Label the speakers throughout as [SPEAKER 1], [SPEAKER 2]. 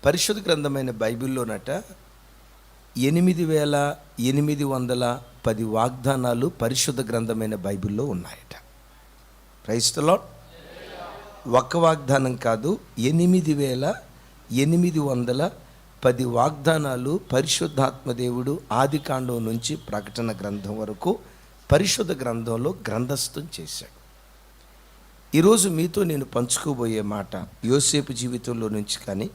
[SPEAKER 1] పరిశుద్ధ గ్రంథమైన బైబిల్లోనట 8810 వాగ్దానాలు పరిశుద్ధ గ్రంథమైన బైబిల్లో ఉన్నాయట. Praise the lord. ఒక్క వాగ్దానం కాదు, 8810 వాగ్దానాలు పరిశుద్ధాత్మ దేవుడు ఆదికాండం నుంచి ప్రకటన గ్రంథం వరకు పరిశుద్ధ గ్రంథంలో గ్రంథస్థం చేశాడు. ఈరోజు మీతో నేను పంచుకోబోయే మాట యోసేపు జీవితంలో నుంచి కానీ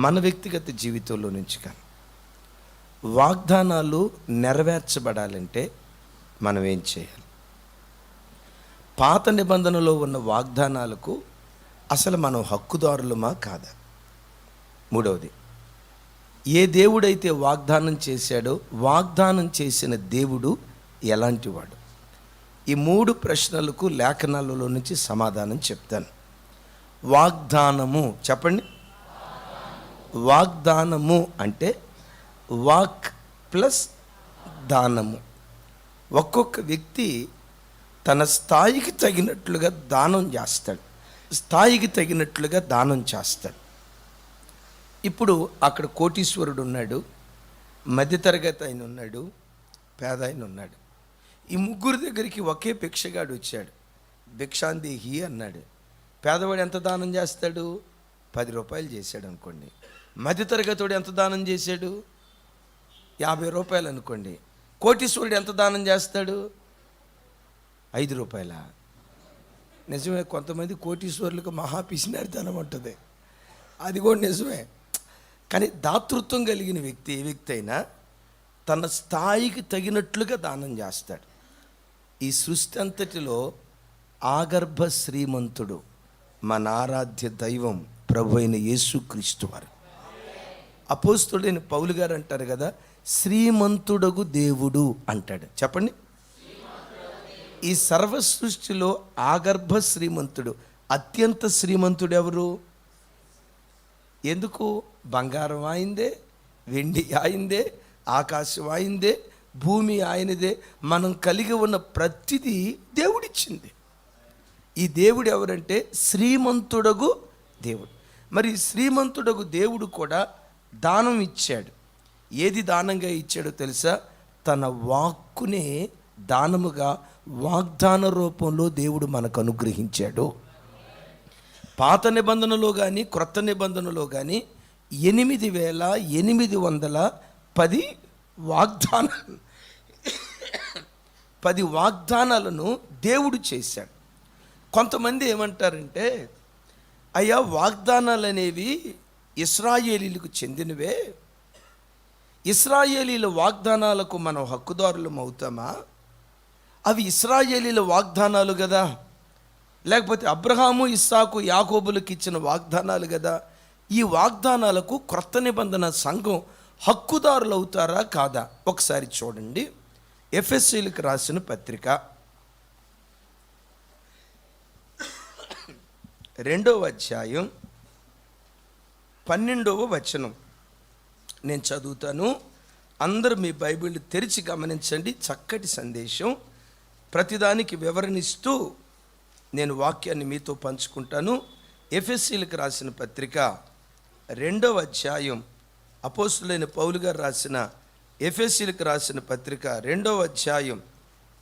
[SPEAKER 1] మన వ్యక్తిగత జీవితంలో నుంచి కానీ వాగ్దానాలు నెరవేర్చబడాలంటే మనం ఏం చేయాలి? పాత నిబంధనలో ఉన్న వాగ్దానాలకు అసలు మనం హక్కుదారులమా కాదా? మూడవది, ఏ దేవుడైతే వాగ్దానం చేశాడో వాగ్దానం చేసిన దేవుడు ఎలాంటివాడు? ఈ 3 ప్రశ్నలకు లేఖనాలలో నుంచి సమాధానం చెప్తాను. వాగ్దానము చెప్పండి. వాగ్దానము అంటే వాక్ ప్లస్ దానము. ఒక్కొక్క వ్యక్తి తన స్థాయికి తగినట్లుగా దానం చేస్తాడు, స్థాయికి తగినట్లుగా దానం చేస్తాడు. ఇప్పుడు అక్కడ కోటీశ్వరుడు ఉన్నాడు, మధ్యతరగతి ఆయన ఉన్నాడు, పేద ఆయన ఉన్నాడు. ఈ ముగ్గురు దగ్గరికి ఒకే భిక్షగాడు వచ్చాడు. భిక్షాందేహి అన్నాడు. పేదవాడు ఎంత దానం చేస్తాడు? 10 రూపాయలు చేశాడు అనుకోండి. మధ్యతరగతివాడు ఎంత దానం చేశాడు? 50 రూపాయలు అనుకోండి. కోటీశ్వరుడు ఎంత దానం చేస్తాడు? 5 రూపాయల. నిజమే, కొంతమంది కోటీశ్వరులకు మహా పిసినారితనం ఉంటుంది, అది కూడా నిజమే. కానీ దాతృత్వం కలిగిన వ్యక్తి ఏ వ్యక్తి అయినా తన స్థాయికి తగినట్లుగా దానం చేస్తాడు. ఈ సృష్టి అంతటిలో ఆగర్భ శ్రీమంతుడు మన ఆరాధ్య దైవం ప్రభు అయిన యేసుక్రీస్తు వారు. అపోస్తుడైన పౌలు గారు అంటారు కదా, శ్రీమంతుడగు దేవుడు అంటాడు. చెప్పండి. ఈ సర్వ సృష్టిలో ఆగర్భ శ్రీమంతుడు, అత్యంత శ్రీమంతుడు ఎవరు? ఎందుకు? బంగారం ఆయిందే, వెండి ఆయిందే, ఆకాశం ఆయిందే, భూమి ఆయనదే. మనం కలిగి ఉన్న ప్రతిదీ దేవుడిచ్చింది. ఈ దేవుడు ఎవరంటే శ్రీమంతుడగు దేవుడు. మరి శ్రీమంతుడగు దేవుడు కూడా దానం ఇచ్చాడు. ఏది దానంగా ఇచ్చాడో తెలుసా? తన వాక్కునే దానముగా వాగ్దాన రూపంలో దేవుడు మనకు అనుగ్రహించాడు. పాత నిబంధనలో కానీ క్రొత్త నిబంధనలో కానీ 8810 వాగ్దానాలు 10 వాగ్దానాలను దేవుడు చేశాడు. కొంతమంది ఏమంటారంటే, అయ్యా వాగ్దానాలు అనేవి ఇశ్రాయేలీలకు చెందినవే, ఇశ్రాయేలీల వాగ్దానాలకు మనం హక్కుదారులం అవుతామా? అవి ఇశ్రాయేలీల వాగ్దానాలు కదా, లేకపోతే అబ్రహాము, ఇస్సాకు, యాకోబులకు ఇచ్చిన వాగ్దానాలు కదా. ఈ వాగ్దానాలకు క్రొత్త నిబంధన సంఘం హక్కుదారులు అవుతారా కాదా? ఒకసారి చూడండి. ఎఫెసీయులకు రాసిన పత్రిక 2వ అధ్యాయం 12వ వచనం నేను చదువుతాను. అందరూ మీ బైబిల్ తెరిచి గమనించండి. చక్కటి సందేశం, ప్రతిదానికి వివరణిస్తూ నేను వాక్యాన్ని మీతో పంచుకుంటాను. ఎఫెసీయులకు రాసిన పత్రిక 2వ అధ్యాయం, అపోస్తులైన పౌలు గారు రాసిన ఎఫెసీయులకు రాసిన పత్రిక 2వ అధ్యాయం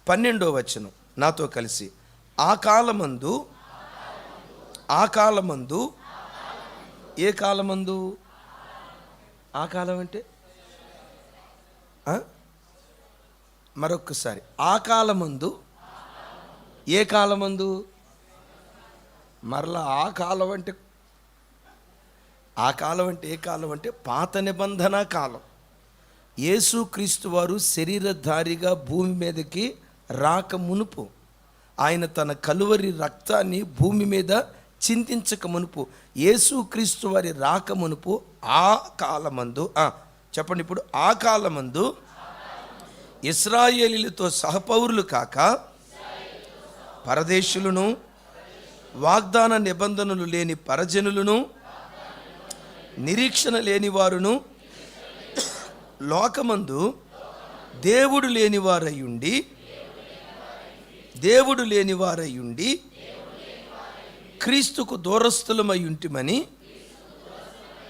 [SPEAKER 1] 12వ వచనం నాతో కలిసి. ఆ కాలమందు ఏ కాలమందు? ఆ కాలం అంటే మరొక్కసారి, ఆ కాలమందు ఏ కాలమందు? మరలా ఆ కాలం అంటే ఏ కాలం అంటే పాత నిబంధన కాలం. యేసుక్రీస్తు వారు శరీరధారిగా భూమి మీదకి రాక మునుపు, ఆయన తన కలువరి రక్తాన్ని భూమి మీద చిందించక మునుపు, యేసుక్రీస్తు వారి రాక మునుపు ఆ కాలమందు, చెప్పండి ఇప్పుడు, ఆ కాలమందు ఇశ్రాయేలీలతో సహపౌరులు కాక పరదేశులను, వాగ్దాన నిబంధనలు లేని పరజనులను, నిరీక్షణ లేని వారును, లోకమందు దేవుడు లేనివారయుండి క్రీస్తుకు దూరస్థులమై ఉంటిమని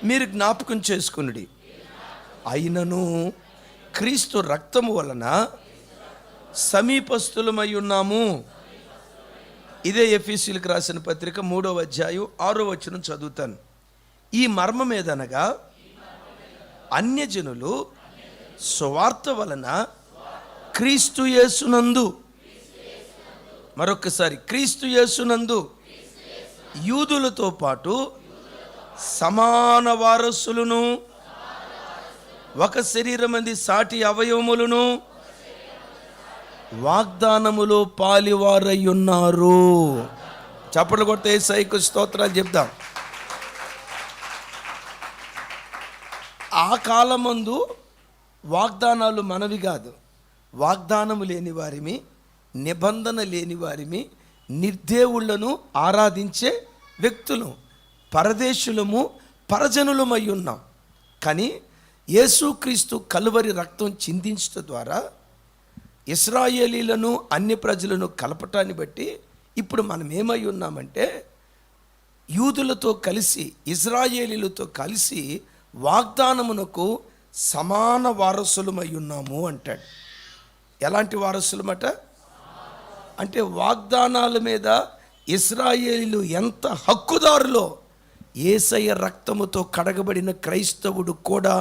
[SPEAKER 1] మీరు జ్ఞాపకం చేసుకునుడి. అయినను క్రీస్తు రక్తము వలన సమీపస్థులమై ఉన్నాము. ఇదే ఎఫెసీయులకు రాసిన పత్రిక 3వ అధ్యాయం 6వ వచనం చదువుతాను. ఈ మర్మం ఏదనగా అన్యజనులు సువార్త వలన క్రీస్తు యేసునందు, మరొకసారి క్రీస్తు యేసునందు యూదులతో పాటు సమాన వారసులను, ఒక శరీరమంది సాటి అవయవములను వాగ్దానములో పాలివారై ఉన్నారు. చప్పట్లు కొడితే యేసయ్యకు స్తోత్రాలు చెప్దాం. ఆ కాలమందు వాగ్దానాలు మనవి కాదు. వాగ్దానము లేని వారిమి, నిబంధన లేని వారిమి, నిర్దేవుళ్లను ఆరాధించే వ్యక్తులు, పరదేశులము, పరజనులమై ఉన్నాం. కానీ యేసుక్రీస్తు కలువరి రక్తం చిందించడం ద్వారా ఇశ్రాయేలీలను అన్య ప్రజలను కలపటాన్ని బట్టి ఇప్పుడు మనం ఏమై ఉన్నామంటే యూదులతో కలిసి, ఇశ్రాయేలీలతో కలిసి వాగ్దానమునకు సమాన వారసులమై ఉన్నాము అంటాడు. ఎలాంటి వారసులమట అంటే వాగ్దానాల మీద ఇశ్రాయేలీలు ఎంత హక్కుదారులో యేసయ్య రక్తముతో కడగబడిన క్రైస్తవుడు కూడా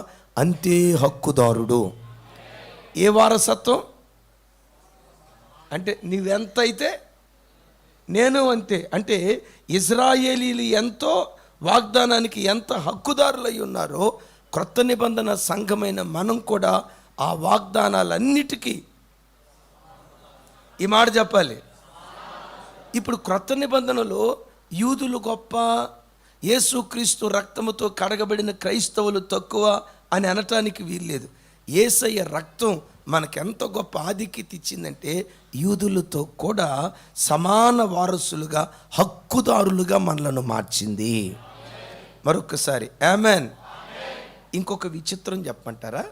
[SPEAKER 1] అంతే హక్కుదారుడు. ఏ వారసత్వం అంటే నీవెంతైతే నేను అంతే. అంటే ఇశ్రాయేలీలు ఎంతో వాగ్దానానికి ఎంత హక్కుదారులై ఉన్నారో క్రొత్త నిబంధన సంఘమైన మనం కూడా ఆ వాగ్దానాలన్నిటికీ ఈ మాట చెప్పాలి. ఇప్పుడు క్రొత్త నిబంధనలో యూదులు గొప్ప, యేసుక్రీస్తు రక్తముతో కడగబడిన క్రైస్తవులు తక్కువ అని అనటానికి వీల్లేదు. యేసయ్య రక్తం మనకెంత గొప్ప ఆధిక్యత ఇచ్చిందంటే యూదులతో కూడా సమాన వారసులుగా, హక్కుదారులుగా మనలను మార్చింది. మరొకసారి ఆమెన్. ఇంకొక విచిత్రం చెప్పంటారా?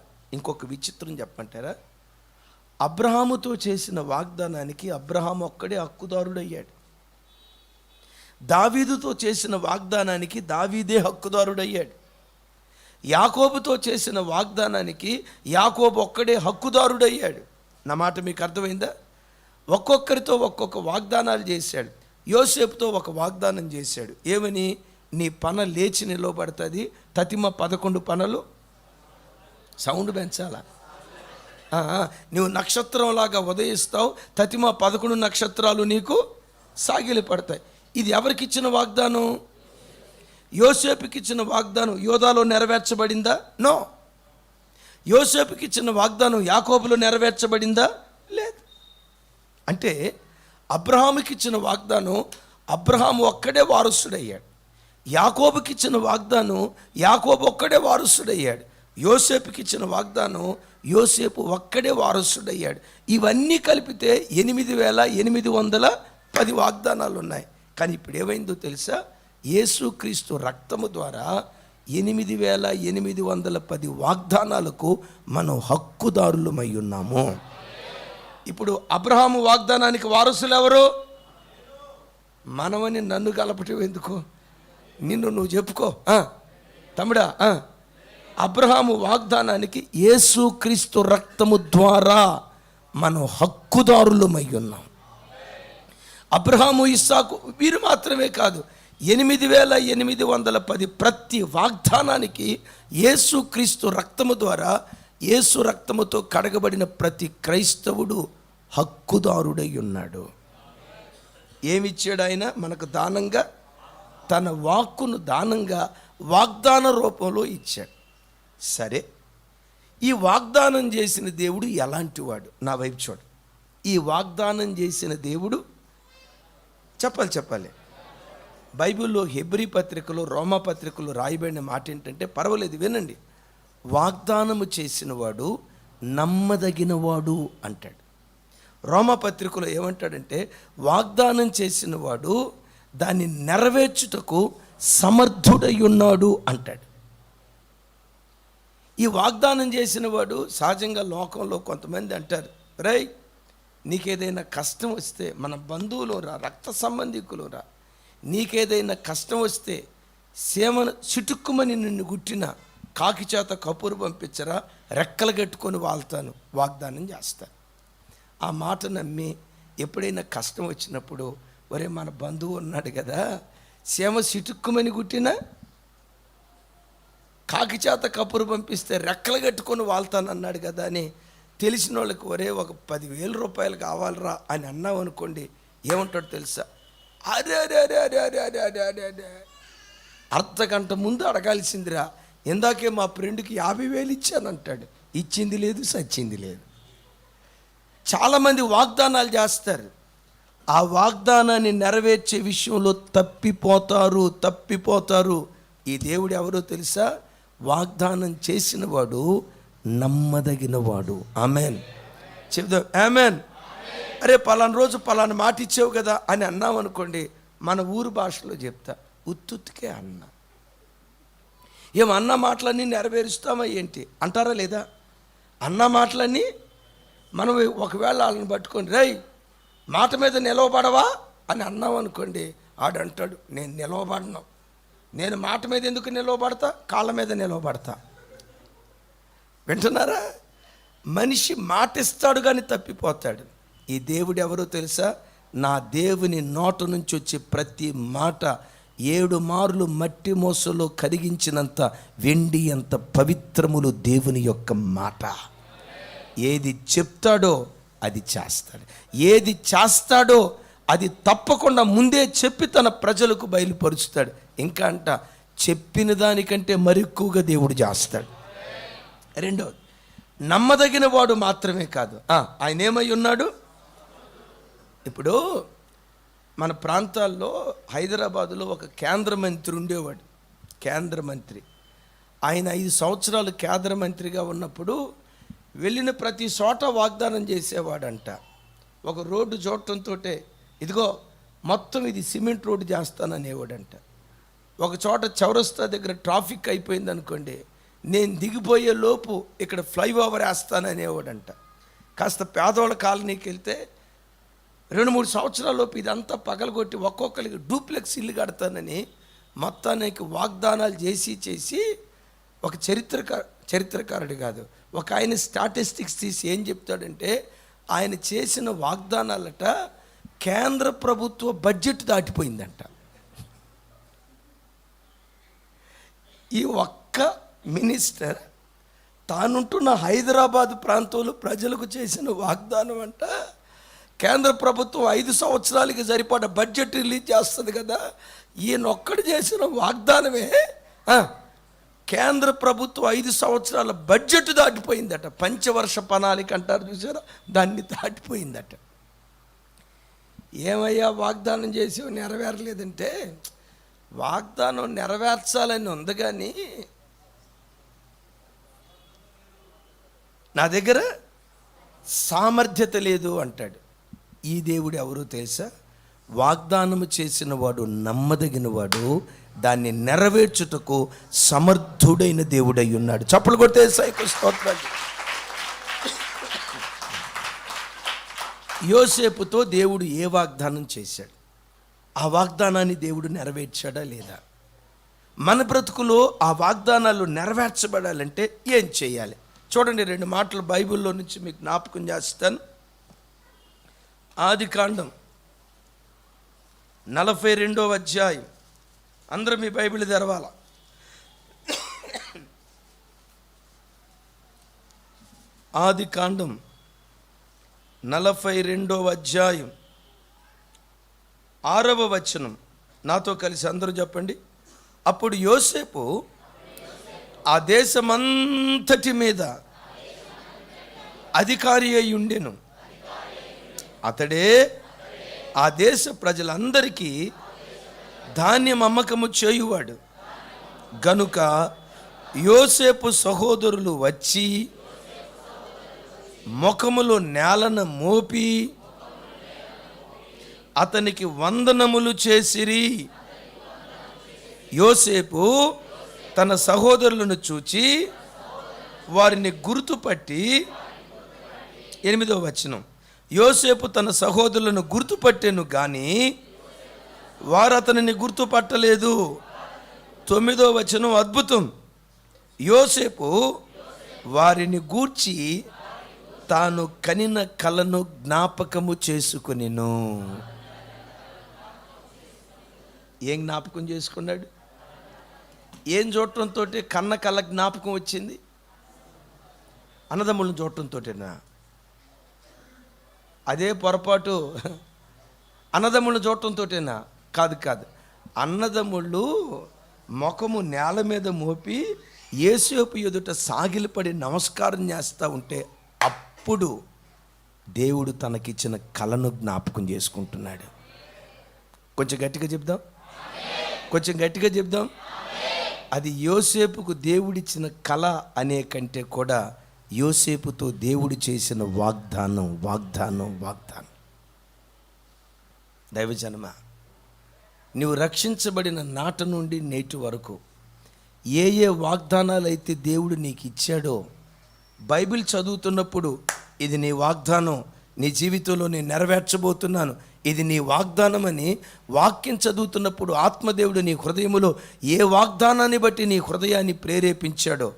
[SPEAKER 1] అబ్రహాముతో చేసిన వాగ్దానానికి అబ్రహాము ఒక్కడే హక్కుదారుడయ్యాడు. దావీదుతో చేసిన వాగ్దానానికి దావీదే హక్కుదారుడయ్యాడు. యాకోబుతో చేసిన వాగ్దానానికి యాకోబు ఒక్కడే హక్కుదారుడయ్యాడు. నా మాట మీకు అర్థమైందా? ఒక్కొక్కరితో ఒక్కొక్క వాగ్దానాలు చేశాడు. యోసేపుతో ఒక వాగ్దానం చేశాడు. ఏమని? నీ పన లేచి నిలవబడుతుంది. తతిమ 11 పనలు. సౌండ్ పెంచాలా? నువ్వు నక్షత్రంలాగా ఉదయిస్తావు. తతిమ 11 నక్షత్రాలు నీకు సాగిలి పడతాయి. ఇది ఎవరికి ఇచ్చిన వాగ్దానం? యోసేపుకి ఇచ్చిన వాగ్దానం యోధాలో నెరవేర్చబడిందా? నో. యోసేపుకి ఇచ్చిన వాగ్దానం యాకోబులో నెరవేర్చబడిందా? లేదు. అంటే అబ్రహాముకి ఇచ్చిన వాగ్దానం అబ్రహాము ఒక్కడే వారసుడయ్యాడు. యాకోబుకి ఇచ్చిన వాగ్దానం యాకోబు ఒక్కడే వారసుడయ్యాడు. యోసేపుకి ఇచ్చిన వాగ్దానం యోసేపు ఒక్కడే వారసుడయ్యాడు. ఇవన్నీ కలిపితే 8810 వాగ్దానాలు ఉన్నాయి. కానీ ఇప్పుడు ఏమైందో తెలుసా? యేసుక్రీస్తు రక్తము ద్వారా 8810 వాగ్దానాలకు మనం హక్కుదారులమై ఉన్నాము. ఇప్పుడు అబ్రహాము వాగ్దానానికి వారసులు ఎవరు? మనమని నన్ను కలపటం ఎందుకు? నిన్ను నువ్వు చెప్పుకో తమ్ముడా. అబ్రహాము వాగ్దానానికి యేసుక్రీస్తు రక్తము ద్వారా మనం హక్కుదారులమై ఉన్నాం. అబ్రహాము, ఇస్సాకు వీరు మాత్రమే కాదు, 8810 ప్రతి వాగ్దానానికి యేసుక్రీస్తు రక్తము ద్వారా, యేసు రక్తముతో కడగబడిన ప్రతి క్రైస్తవుడు హక్కుదారుడై ఉన్నాడు. ఏమిచ్చాడు ఆయన మనకు దానంగా? తన వాక్కును దానంగా వాగ్దాన రూపంలో ఇచ్చాడు. సరే, ఈ వాగ్దానం చేసిన దేవుడు ఎలాంటి వాడు? నా వైపు చూడు. ఈ వాగ్దానం చేసిన దేవుడు చెప్పాలి. బైబిల్లో హెబ్రీ పత్రికలో, రోమా పత్రికలో రాయబడిన మాట ఏంటంటే, పర్వాలేదు వినండి, వాగ్దానము చేసిన వాడు నమ్మదగినవాడు అంటాడు. రోమా పత్రికలో ఏమంటాడంటే, వాగ్దానం చేసిన వాడు దాన్ని నెరవేర్చుటకు సమర్థుడై ఉన్నాడు అంటాడు. ఈ వాగ్దానం చేసిన వాడు సహజంగా లోకంలో కొంతమంది అంటారు, రై నీకేదైనా కష్టం వస్తే, మన బంధువులు రా, రక్త సంబంధికులు రా, నీకేదైనా కష్టం వస్తే సేమను చిటుక్కుమని నిన్ను గుట్టిన కాకి చేత కపూరు పంపించరా, రెక్కలు కట్టుకొని వాళ్తాను వాగ్దానం చేస్తాను. ఆ మాట నమ్మి ఎప్పుడైనా కష్టం వచ్చినప్పుడు, ఒరే మన బంధువు ఉన్నాడు కదా, సేమ చిటుక్కుమని గుట్టిన కాకి చేత కపూరు పంపిస్తే రెక్కలు కట్టుకొని వాళ్తాను అన్నాడు కదా అని తెలిసిన వాళ్ళకి, ఒరే ఒక 10,000 రూపాయలు కావాలరా అని అన్నావు అనుకోండి, ఏమంటాడు తెలుసా? అరే అరే అరే అరే అరే అరే అరే అరే అరే, అర్ధగంట ముందు అడగాల్సిందిరా, ఇందాకే మా ఫ్రెండ్కి 50,000 ఇచ్చానంటాడు. ఇచ్చింది లేదు, సచ్చింది లేదు. చాలామంది వాగ్దానాలు చేస్తారు, ఆ వాగ్దానాన్ని నెరవేర్చే విషయంలో తప్పిపోతారు. ఈ దేవుడు ఎవరో తెలుసా? వాగ్దానం చేసిన వాడు నమ్మదగినవాడు. ఆమెన్ చెప్దాం, ఆమెన్. అరే పలానా రోజు పలానా మాట ఇచ్చావు కదా అని అన్నాం అనుకోండి, మన ఊరు భాషలో చెప్తా, ఉత్తుత్తుకే అన్న. అన్న మాటలన్నీ నెరవేరుస్తామా ఏంటి అంటారా లేదా? అన్న మాటలన్నీ మనం ఒకవేళ వాళ్ళని పట్టుకొని, రేయ్ మాట మీద నిలవబడవా అని అన్నాం అనుకోండి, ఆడంటాడు, నేను నిలవబడను. నేను మాట మీద ఎందుకు నిలవబడతా? కాళ్ళ మీద నిలవబడతా. వింటున్నారా? మనిషి మాట ఇస్తాడు కానీ తప్పిపోతాడు. ఈ దేవుడు ఎవరో తెలుసా? నా దేవుని నోట నుంచి వచ్చే ప్రతి మాట 7 మార్లు మట్టి మోసలో కరిగించినంత వెండి అంత పవిత్రములు దేవుని యొక్క మాట. ఏది చెప్తాడో అది చేస్తాడు, ఏది చేస్తాడో అది తప్పకుండా ముందే చెప్పి తన ప్రజలకు బయలుపరుస్తాడు. ఇంకా అంట, చెప్పిన దానికంటే మరెక్కువగా దేవుడు చేస్తాడు. రెండవది, నమ్మదగిన వాడు మాత్రమే కాదు, ఆయన ఏమై ఉన్నాడు? ఇప్పుడు మన ప్రాంతాల్లో హైదరాబాదులో ఒక కేంద్ర మంత్రి ఉండేవాడు. కేంద్ర మంత్రి ఆయన 5 సంవత్సరాలు కేంద్ర మంత్రిగా ఉన్నప్పుడు వెళ్ళిన ప్రతి చోట వాగ్దానం చేసేవాడంట. ఒక రోడ్డు చూడటంతో, ఇదిగో మొత్తం ఇది సిమెంట్ రోడ్డు చేస్తాననేవాడంట. ఒక చోట చౌరస్తా దగ్గర ట్రాఫిక్ అయిపోయింది అనుకోండి, నేను దిగిపోయే లోపు ఇక్కడ ఫ్లైఓవర్ వేస్తాననేవాడంట. కాస్త పేదవాళ్ళ కాలనీకి వెళ్తే 2-3 సంవత్సరాల లోపు ఇదంతా పగలగొట్టి ఒక్కొక్కరికి డూప్లెక్స్ ఇల్లు కడతానని మొత్తానికి వాగ్దానాలు చేసి ఒక చరిత్రకారుడు కాదు, ఒక ఆయన స్టాటిస్టిక్స్ తీసి ఏం చెప్తాడంటే, ఆయన చేసిన వాగ్దానాలట కేంద్ర ప్రభుత్వ బడ్జెట్ దాటిపోయిందంట. ఈ ఒక్క మినిస్టర్ తానుంటున్న హైదరాబాద్ ప్రాంతంలో ప్రజలకు చేసిన వాగ్దానం అంట, కేంద్ర ప్రభుత్వం 5 సంవత్సరాలకి సరిపడ బడ్జెట్ రిలీజ్ చేస్తుంది కదా, ఈయన ఒక్కడు చేసిన వాగ్దానమే కేంద్ర ప్రభుత్వం 5 సంవత్సరాల బడ్జెట్ దాటిపోయిందట. పంచవర్ష ప్రణాళిక అంటారు చూసారా, దాన్ని దాటిపోయిందట. ఏమయ్యా వాగ్దానం చేసి నెరవేరలేదంటే, వాగ్దానం నెరవేర్చాలని ఉంది కానీ నా దగ్గర సామర్థ్యత లేదు అంటాడు. ఈ దేవుడు ఎవరో తెలుసా? వాగ్దానము చేసిన వాడు నమ్మదగిన వాడు, దాన్ని నెరవేర్చుటకు సమర్థుడైన దేవుడై ఉన్నాడు. చప్పలు కొట్టే యేసయ్యకు స్తోత్రాలు. యోసేపుతో దేవుడు ఏ వాగ్దానం చేశాడు? ఆ వాగ్దానాన్ని దేవుడు నెరవేర్చాడా లేదా? మన బ్రతుకులో ఆ వాగ్దానాలు నెరవేర్చబడాలంటే ఏం చేయాలి? చూడండి, 2 మాటలు బైబిల్లో నుంచి మీకు జ్ఞాపకం చేస్తాను. ఆదికాండం 42వ అధ్యాయం. అందరూ మీ బైబిల్ తెరవాల. ఆదికాండం 42వ అధ్యాయం 6వ వచనం. నాతో కలిసి అందరూ చెప్పండి. అప్పుడు యోసేపు ఆ దేశమంతటి మీద అధికారి అయి ఉండెను. అతడే ఆ దేశ ప్రజలందరికీ ధాన్యం అమ్మకము చేయువాడు. గనుక యోసేపు సహోదరులు వచ్చి ముఖములో నేలను మోపి అతనికి వందనములు చేసిరి. యోసేపు తన సహోదరులను చూచి వారిని గుర్తుపట్టి, 8వ వచనం, యోసేపు తన సహోదరులను గుర్తుపట్టెను కానీ వారు అతనిని గుర్తుపట్టలేదు. 9వ వచనం అద్భుతం. యోసేపు వారిని గూర్చి తాను కనిన కలను జ్ఞాపకము చేసుకొనెను. ఏం జ్ఞాపకం చేసుకున్నాడు? ఏం చూడటంతో కన్న కళ్ళ జ్ఞాపకం వచ్చింది? అన్నదమ్ములను చూడటంతోటేనా? అదే పొరపాటు. అన్నదమ్ములను చూడటంతోటేనా? కాదు. అన్నదమ్ముళ్ళు ముఖము నేల మీద మోపి యోసేపు ఎదుట సాగిలపడి నమస్కారం చేస్తూ ఉంటే అప్పుడు దేవుడు తనకిచ్చిన కలను జ్ఞాపకం చేసుకుంటున్నాడు. కొంచెం గట్టిగా చెప్దాం. అది యోసేపుకు దేవుడిచ్చిన కళ అనే కంటే కూడా యోసేపుతో దేవుడు చేసిన వాగ్దానం. దైవజనమ, నీవు రక్షించబడిన నాట నుండి నేటి వరకు ఏ వాగ్దానాలు అయితే దేవుడు నీకు ఇచ్చాడో, బైబిల్ చదువుతున్నప్పుడు ఇది నీ వాగ్దానం, నీ జీవితంలో నేను నెరవేర్చబోతున్నాను, ఇది నీ వాగ్దానం అని వాక్యం చదువుతున్నప్పుడు ఆత్మదేవుడు నీ హృదయములో ఏ వాగ్దానాన్ని బట్టి నీ హృదయాన్ని ప్రేరేపించాడో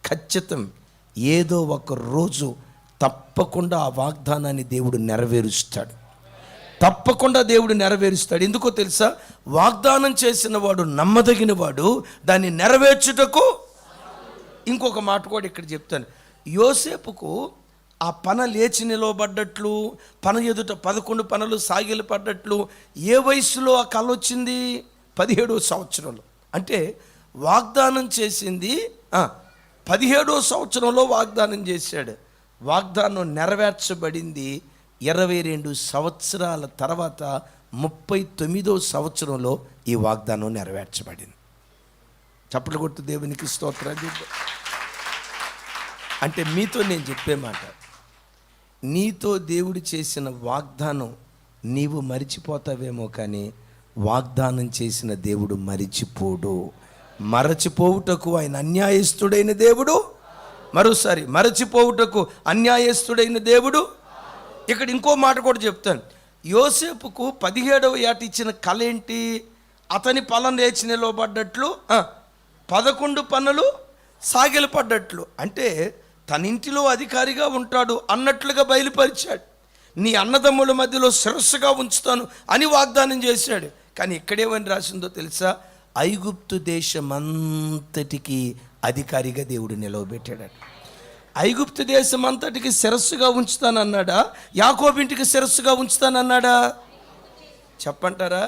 [SPEAKER 1] ఖచ్చితం ఏదో ఒక రోజు తప్పకుండా ఆ వాగ్దానాన్ని దేవుడు నెరవేరుస్తాడు. ఎందుకో తెలుసా? వాగ్దానం చేసిన వాడు నమ్మదగిన వాడు, దాన్ని నెరవేర్చుటకు. ఇంకొక మాట కూడా ఇక్కడ చెప్తాను. యోసేపుకు ఆ పన లేచి నిలవబడ్డట్లు, పన ఎదుట 11 పనలు సాగిలు పడ్డట్లు ఏ వయసులో ఆ కళ వచ్చింది? 17వ సంవత్సరంలో. అంటే వాగ్దానం చేసింది 17వ సంవత్సరంలో వాగ్దానం చేశాడు. వాగ్దానం నెరవేర్చబడింది 22 సంవత్సరాల తర్వాత 39వ సంవత్సరంలో ఈ వాగ్దానం నెరవేర్చబడింది. చప్పట్లు కొట్టు దేవునికి స్తోత్రాలు. అంటే మీతో నేను చెప్పే మాట, నీతో దేవుడు చేసిన వాగ్దానం నీవు మరిచిపోతావేమో, కానీ వాగ్దానం చేసిన దేవుడు మరిచిపోడు. మరచిపోవుటకు ఆయన అన్యాయస్తుడైన దేవుడు. మరోసారి, మరచిపోవుటకు అన్యాయస్తుడైన దేవుడు. ఇక్కడ ఇంకో మాట కూడా చెప్తాను. యోసేపుకు 17వ ఏట ఇచ్చిన కళ ఏంటి? అతని పొలం లేచి నిలవబడ్డట్లు 11 పనులు సాగిలు పడ్డట్లు. అంటే తన ఇంటిలో అధికారిగా ఉంటాడు అన్నట్లుగా బయలుపరిచాడు. నీ అన్నదమ్ముల మధ్యలో శిరస్సుగా ఉంచుతాను అని వాగ్దానం చేశాడు. కానీ ఇక్కడేమని రాసిందో తెలుసా? ఐగుప్తు దేశమంతటికి అధికారిగా దేవుడు నిలవబెట్టాడు. ఐగుప్తు దేశం అంతటికి శిరస్సుగా ఉంచుతానన్నాడా? యాకోబింటికి శిరస్సుగా ఉంచుతానన్నాడా? చెప్పంటారా?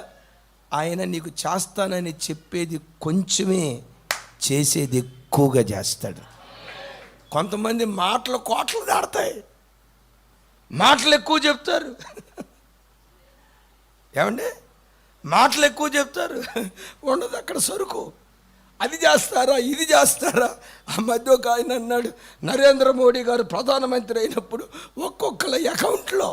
[SPEAKER 1] ఆయన నీకు చేస్తానని చెప్పేది కొంచెమే, చేసేది ఎక్కువగా చేస్తాడు. కొంతమంది మాటలు కోట్లు దాడతాయి, మాటలు ఎక్కువ చెప్తారు. ఏమండి? మాటలు ఎక్కువ చెప్తారు, ఉండదు అక్కడ సరుకు. అది చేస్తారా, ఇది చేస్తారా? ఆ మధ్య ఒక ఆయన అన్నాడు, నరేంద్ర మోడీ గారు ప్రధానమంత్రి అయినప్పుడు ఒక్కొక్కల అకౌంట్లో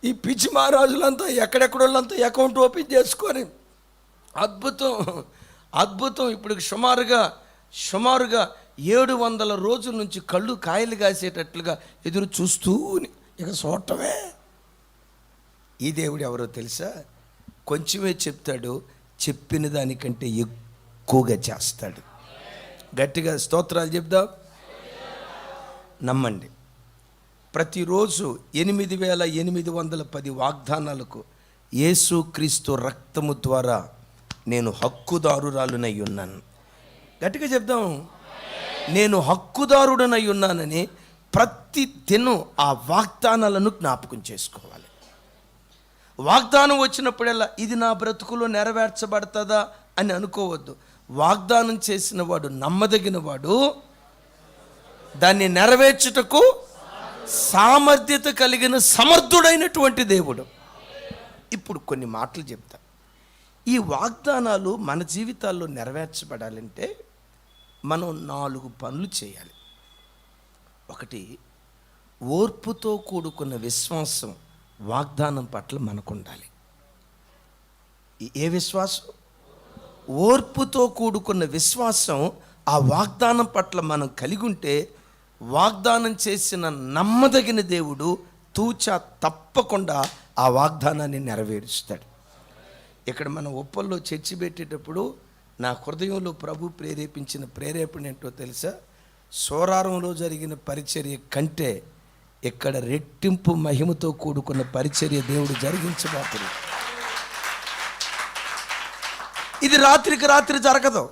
[SPEAKER 1] ఈ పిచ్చి మహారాజులంతా ఎక్కడెక్కడోళ్ళంతా అకౌంట్ ఓపెన్ చేసుకొని అద్భుతం ఇప్పుడు సుమారుగా 700 రోజుల నుంచి కళ్ళు కాయలు కాసేటట్లుగా ఎదురు చూస్తూ ఇక చూడటమే. ఈ దేవుడు ఎవరో తెలుసా? కొంచెమే చెప్తాడు, చెప్పిన దానికంటే ఎక్కువగా చేస్తాడు. గట్టిగా స్తోత్రాలు చెప్దాం. నమ్మండి. ప్రతిరోజు 8810 వాగ్దానాలకు యేసుక్రీస్తు రక్తము ద్వారా నేను హక్కుదారురాలునై ఉన్నాను. గట్టిగా చెప్దాం. నేను హక్కుదారుడనై ఉన్నానని ప్రతి దినం ఆ వాగ్దానాలను జ్ఞాపకం చేసుకోవాలి. వాగ్దానం వచ్చినప్పుడల్లా ఇది నా బ్రతుకులో నెరవేర్చబడుతుందా అని అనుకోవద్దు. వాగ్దానం చేసిన వాడు నమ్మదగిన వాడు, దాన్ని నెరవేర్చుటకు సామర్థ్యత కలిగిన సమర్థుడైనటువంటి దేవుడు. ఇప్పుడు కొన్ని మాటలు చెప్తా. ఈ వాగ్దానాలు మన జీవితాల్లో నెరవేర్చబడాలంటే మనం 4 పనులు చేయాలి. ఒకటి, ఓర్పుతో కూడుకున్న విశ్వాసం వాగ్దానం పట్ల మనకు ఉండాలి. ఏ విశ్వాసం? ఓర్పుతో కూడుకున్న విశ్వాసం ఆ వాగ్దానం పట్ల మనం కలిగి ఉంటే వాగ్దానం చేసిన నమ్మదగిన దేవుడు తూచా తప్పకుండా ఆ వాగ్దానాన్ని నెరవేరుస్తాడు. ఇక్కడ మన ఉప్పల్లో చర్చి పెట్టేటప్పుడు నా హృదయంలో ప్రభు ప్రేరేపించిన ప్రేరేపణ ఏంటో తెలుసా? సోరారంలో జరిగిన పరిచర్య కంటే ఇక్కడ రెట్టింపు మహిమతో కూడుకున్న పరిచర్య దేవుడు జరిగించబోతుంది. ఇది రాత్రికి రాత్రి జరగదు,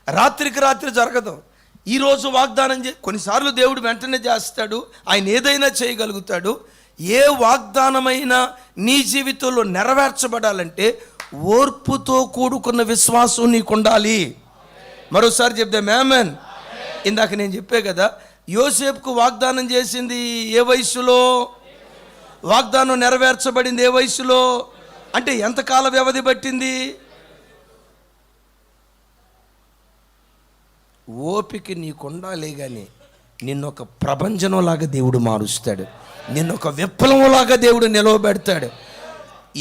[SPEAKER 1] రాత్రికి రాత్రి జరగదు. ఈరోజు వాగ్దానం కొన్నిసార్లు దేవుడు వెంటనే చేస్తాడు, ఆయన ఏదైనా చేయగలుగుతాడు. ఏ వాగ్దానమైనా నీ జీవితంలో నెరవేర్చబడాలంటే ఓర్పుతో కూడుకున్న విశ్వాసం నీకు ఉండాలి. మరోసారి చెప్దాం ఆమేన్. ఇందాక నేను చెప్పే కదా, యోసేపుకు వాగ్దానం చేసింది ఏ వయసులో? వాగ్దానం నెరవేర్చబడింది ఏ వయసులో? అంటే ఎంతకాల వ్యవధి పట్టింది? ఓపిక నీకుండాలే కానీ నిన్నొక ప్రభంజనంలాగా దేవుడు మారుస్తాడు, నిన్నొక విప్లవంలాగా దేవుడు నిలవబెడతాడు.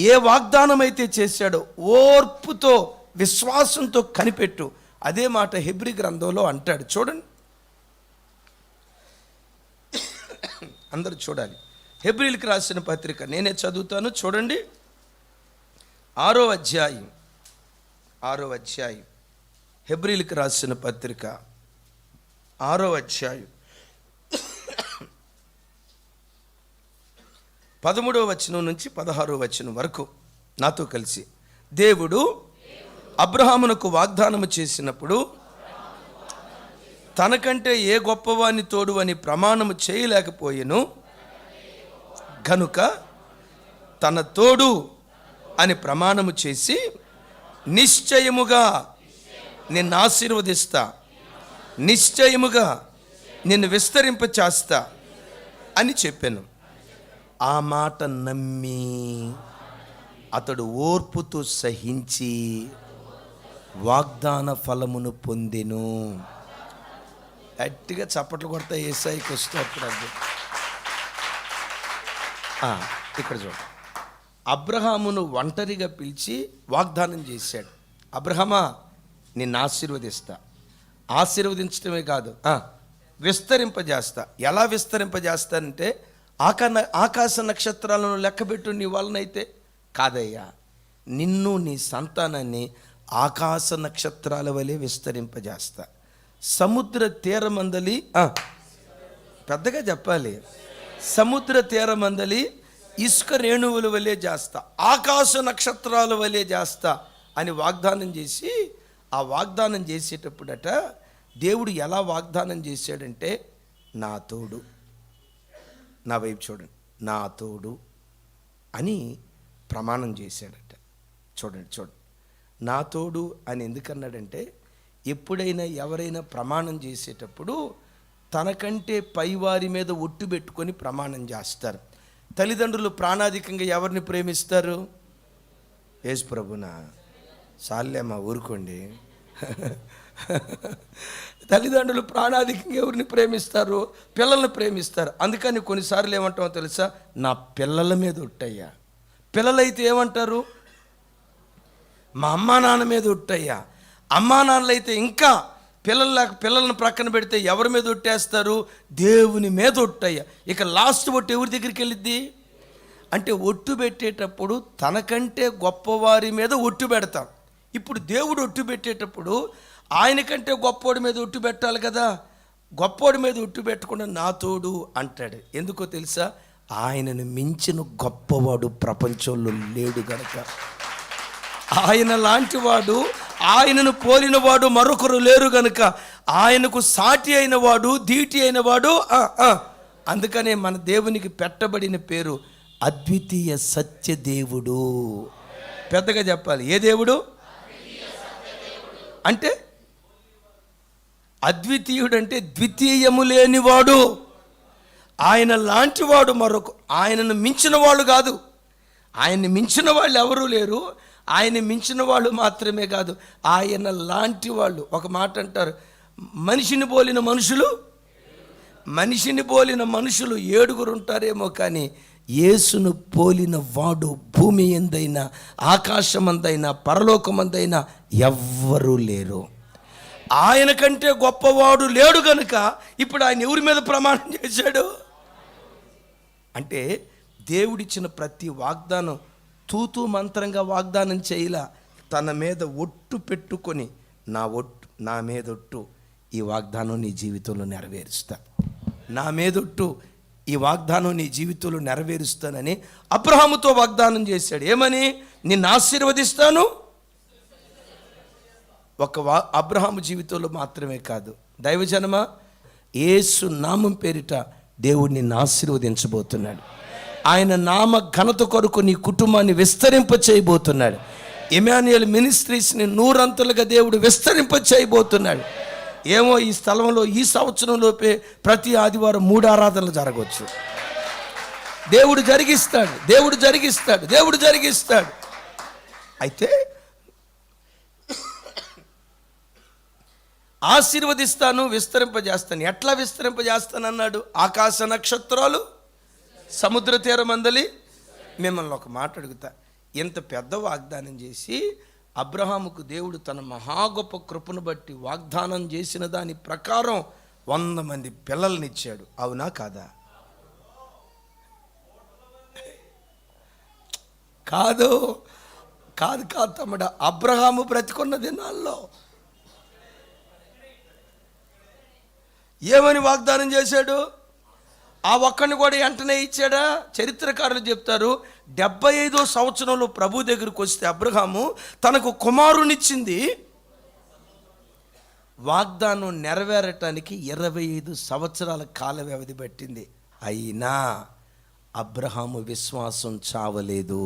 [SPEAKER 1] ఏ వాగ్దానం అయితే చేశాడో ఓర్పుతో విశ్వాసంతో కనిపెట్టు. అదే మాట హెబ్రీ గ్రంథంలో అంటాడు. చూడండి, అందరూ చూడాలి. హెబ్రీలకు రాసిన పత్రిక నేనే చదువుతాను, చూడండి. 6వ అధ్యాయం హెబ్రీలకు రాసిన పత్రిక 6వ అధ్యాయం 13వ వచనం నుంచి 16వ వచనం వరకు నాతో కలిసి. దేవుడు అబ్రహామునకు వాగ్దానము చేసినప్పుడు తనకంటే ఏ గొప్పవాని తోడు అని ప్రమాణము చేయలేకపోయెను గనుక తన తోడు అని ప్రమాణము చేసి నిశ్చయముగా నిన్ను ఆశీర్వదిస్తా, నిశ్చయముగా నిన్ను విస్తరింపచేస్తా అని చెప్పాను. ఆ మాట నమ్మి అతడు ఓర్పుతో సహించి వాగ్దాన ఫలమును పొందెను. గట్టిగా చప్పట్లు కొడతా యేసయ్యకి స్తోత్రాలు. ఇక్కడ చూడ, అబ్రహామును ఒంటరిగా పిలిచి వాగ్దానం చేశాడు. అబ్రహమా, నిన్ను ఆశీర్వదిస్తా, ఆశీర్వదించడమే కాదు విస్తరింపజేస్తా. ఎలా విస్తరింపజేస్తానంటే ఆకాశ నక్షత్రాలను లెక్కబెట్టు నీ వలనైతే కాదయ్యా, నిన్ను నీ సంతానాన్ని ఆకాశ నక్షత్రాల వలె విస్తరింపజేస్తా. సముద్ర తీరమందలి, పెద్దగా చెప్పాలి, సముద్ర తీరమందలి ఇసుక రేణువుల వలె చేస్తా, ఆకాశ నక్షత్రాల వలె చేస్తా అని వాగ్దానం చేసి, ఆ వాగ్దానం చేసేటప్పుడట దేవుడు ఎలా వాగ్దానం చేశాడంటే, నా తోడు, నా వైపు చూడండి, నా తోడు అని ప్రమాణం చేశాడట. చూడండి, నా తోడు అని ఎందుకన్నాడంటే, ఎప్పుడైనా ఎవరైనా ప్రమాణం చేసేటప్పుడు తనకంటే పైవారి మీద ఒట్టు పెట్టుకొని ప్రమాణం చేస్తారు. తల్లిదండ్రులు ప్రాణాధికంగా ఎవరిని ప్రేమిస్తారు? యేసు ప్రభునా? సాల్లేమ్మా ఊరుకోండి. తల్లిదండ్రులు ప్రాణాధికంగా ఎవరిని ప్రేమిస్తారు? పిల్లల్ని ప్రేమిస్తారు. అందుకని కొన్నిసార్లు ఏమంటామో తెలుసా? నా పిల్లల మీద ఒట్టయ్యా. పిల్లలైతే ఏమంటారు? మా అమ్మా నాన్న మీద ఒట్టయ్యా. అమ్మా నాన్నలైతే ఇంకా పిల్లలను ప్రక్కన పెడితే ఎవరి మీద ఒట్టేస్తారు? దేవుని మీద ఒట్టయ్యా. ఇక లాస్ట్ ఒట్టు ఎవరి దగ్గరికి వెళ్ళిద్ది అంటే, ఒట్టు పెట్టేటప్పుడు తనకంటే గొప్పవారి మీద ఒట్టు పెడతాం. ఇప్పుడు దేవుడు ఒట్టు పెట్టేటప్పుడు ఆయన కంటే గొప్పోడి మీద ఒట్టు పెట్టాలి కదా. గొప్పోడి మీద ఒట్టు పెట్టకుండా నా తోడు అంటాడు. ఎందుకో తెలుసా? ఆయనను మించిన గొప్పవాడు ప్రపంచంలో లేడు గనక. ఆయన లాంటివాడు, ఆయనను పోలినవాడు మరొకరు లేరు గనుక, ఆయనకు సాటి అయిన వాడు, ధీటి అయిన వాడు. అందుకనే మన దేవునికి పెట్టబడిన పేరు అద్వితీయ సత్యదేవుడు. పెద్దగా చెప్పాలి, ఏ దేవుడు అంటే? అద్వితీయుడు అంటే ద్వితీయము లేనివాడు. ఆయన లాంటివాడు మరొక, ఆయనను మించిన వాళ్ళు కాదు. ఆయన్ని మించిన వాళ్ళు ఎవరూ లేరు. ఆయన మించిన వాళ్ళు మాత్రమే కాదు, ఆయన లాంటి వాళ్ళు. ఒక మాట అంటారు, మనిషిని పోలిన మనుషులు 7 ఉంటారేమో, కానీ యేసును పోలిన వాడు భూమి ఎందైనా ఆకాశమందైనా పరలోకమందైనా ఎవ్వరూ లేరు. ఆయన కంటే గొప్పవాడు లేడు గనుక ఇప్పుడు ఆయన ఎవరి మీద ప్రమాణం చేశాడు అంటే, దేవుడిచ్చిన ప్రతి వాగ్దానం తూతూ మంత్రంగా వాగ్దానం చేయలా. తన మీద ఒట్టు పెట్టుకొని, నా మీద ఒట్టు, ఈ వాగ్దానం నీ జీవితంలో నెరవేరుస్తా, నా మీద ఒట్టు, ఈ వాగ్దానం నీ జీవితంలో నెరవేరుస్తానని అబ్రహాముతో వాగ్దానం చేశాడు. ఏమని? నిన్ను ఆశీర్వదిస్తాను. అబ్రహాము జీవితంలో మాత్రమే కాదు, దైవజనమా, యేసు నామం పేరిట దేవుడు నిన్ను ఆశీర్వదించబోతున్నాడు. ఆయన నామ ఘనత కొరకు నీ కుటుంబాన్ని విస్తరింప చేయబోతున్నాడు. ఇమాన్యుయల్ మినిస్ట్రీస్ని నూరంతలుగా దేవుడు విస్తరింప చేయబోతున్నాడు. ఏమో ఈ స్థలంలో ఈ సంవత్సరంలోపే ప్రతి ఆదివారం 3 ఆరాధనలు జరగవచ్చు. దేవుడు జరిగిస్తాడు. అయితే ఆశీర్వదిస్తాను, విస్తరింపజేస్తాను. ఎట్లా విస్తరింపజేస్తాను అన్నాడు? ఆకాశ నక్షత్రాలు, సముద్ర తీరమందలి. మిమ్మల్ని ఒక మాట అడుగుతా, ఇంత పెద్ద వాగ్దానం చేసి అబ్రహాముకు దేవుడు తన మహాగొప్ప కృపను బట్టి వాగ్దానం చేసిన దాని ప్రకారం 100 మంది పిల్లల్ని ఇచ్చాడు. అవునా కాదా? కాదు తమ్ముడా, అబ్రహాము బ్రతికున్న దినాల్లో ఏమని వాగ్దానం చేశాడు? ఆ ఒక్కడిని కూడా వెంటనే ఇచ్చాడా? చరిత్రకారులు చెప్తారు, 75వ సంవత్సరంలో ప్రభు దగ్గరికి వస్తే అబ్రహాము తనకు కుమారునిచ్చింది. వాగ్దానం నెరవేరటానికి 25 సంవత్సరాల కాల వ్యవధి పట్టింది. అయినా అబ్రహాము విశ్వాసం చావలేదు,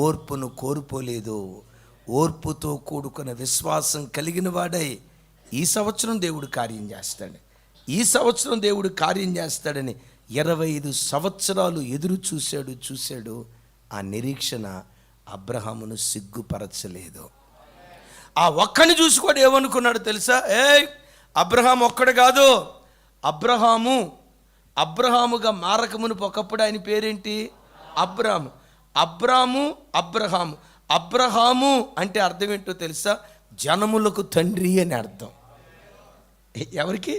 [SPEAKER 1] ఓర్పును కోల్పోలేదు. ఓర్పుతో కూడుకున్న విశ్వాసం కలిగిన వాడై ఈ సంవత్సరం దేవుడు కార్యం చేస్తాడని 25 సంవత్సరాలు ఎదురు చూశాడు. ఆ నిరీక్షణ అబ్రహామును సిగ్గుపరచలేదు. ఆ ఒక్కని చూసి కూడా ఏమనుకున్నాడు తెలుసా? అబ్రహాం ఒక్కడు కాదు, అబ్రహాముగా మారకమును ఒకప్పుడు ఆయన పేరేంటి? అబ్రహాము అంటే అర్థం ఏంటో తెలుసా? జనములకు తండ్రి అని అర్థం. ఎవరికి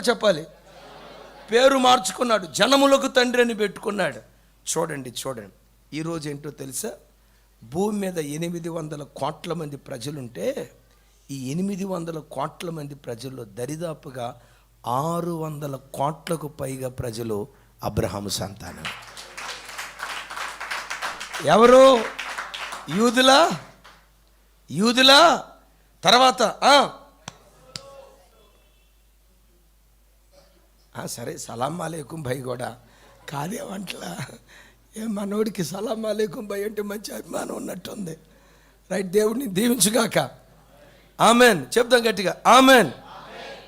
[SPEAKER 1] చెప్పాలి? పేరు మార్చుకున్నాడు, జనములకు తండ్రి అని పెట్టుకున్నాడు. చూడండి ఈరోజు ఏంటో తెలుసా? భూమి మీద 800 కోట్ల మంది ప్రజలుంటే ఈ 800 కోట్ల మంది ప్రజల్లో దరిదాపుగా 600 కోట్లకు పైగా ప్రజలు అబ్రహాము సంతానం. ఎవరు? యూదులా తర్వాత సరే, సలాం అలైకుం భయ్ కూడా కాదేమంటలా. మనోడికి సలాం అలైకుం భయ్ అంటే మంచి అభిమానం ఉన్నట్టుంది. రైట్, దేవుడిని దీవించుగాక. ఆమెన్ చెప్దాం గట్టిగా, ఆమెన్.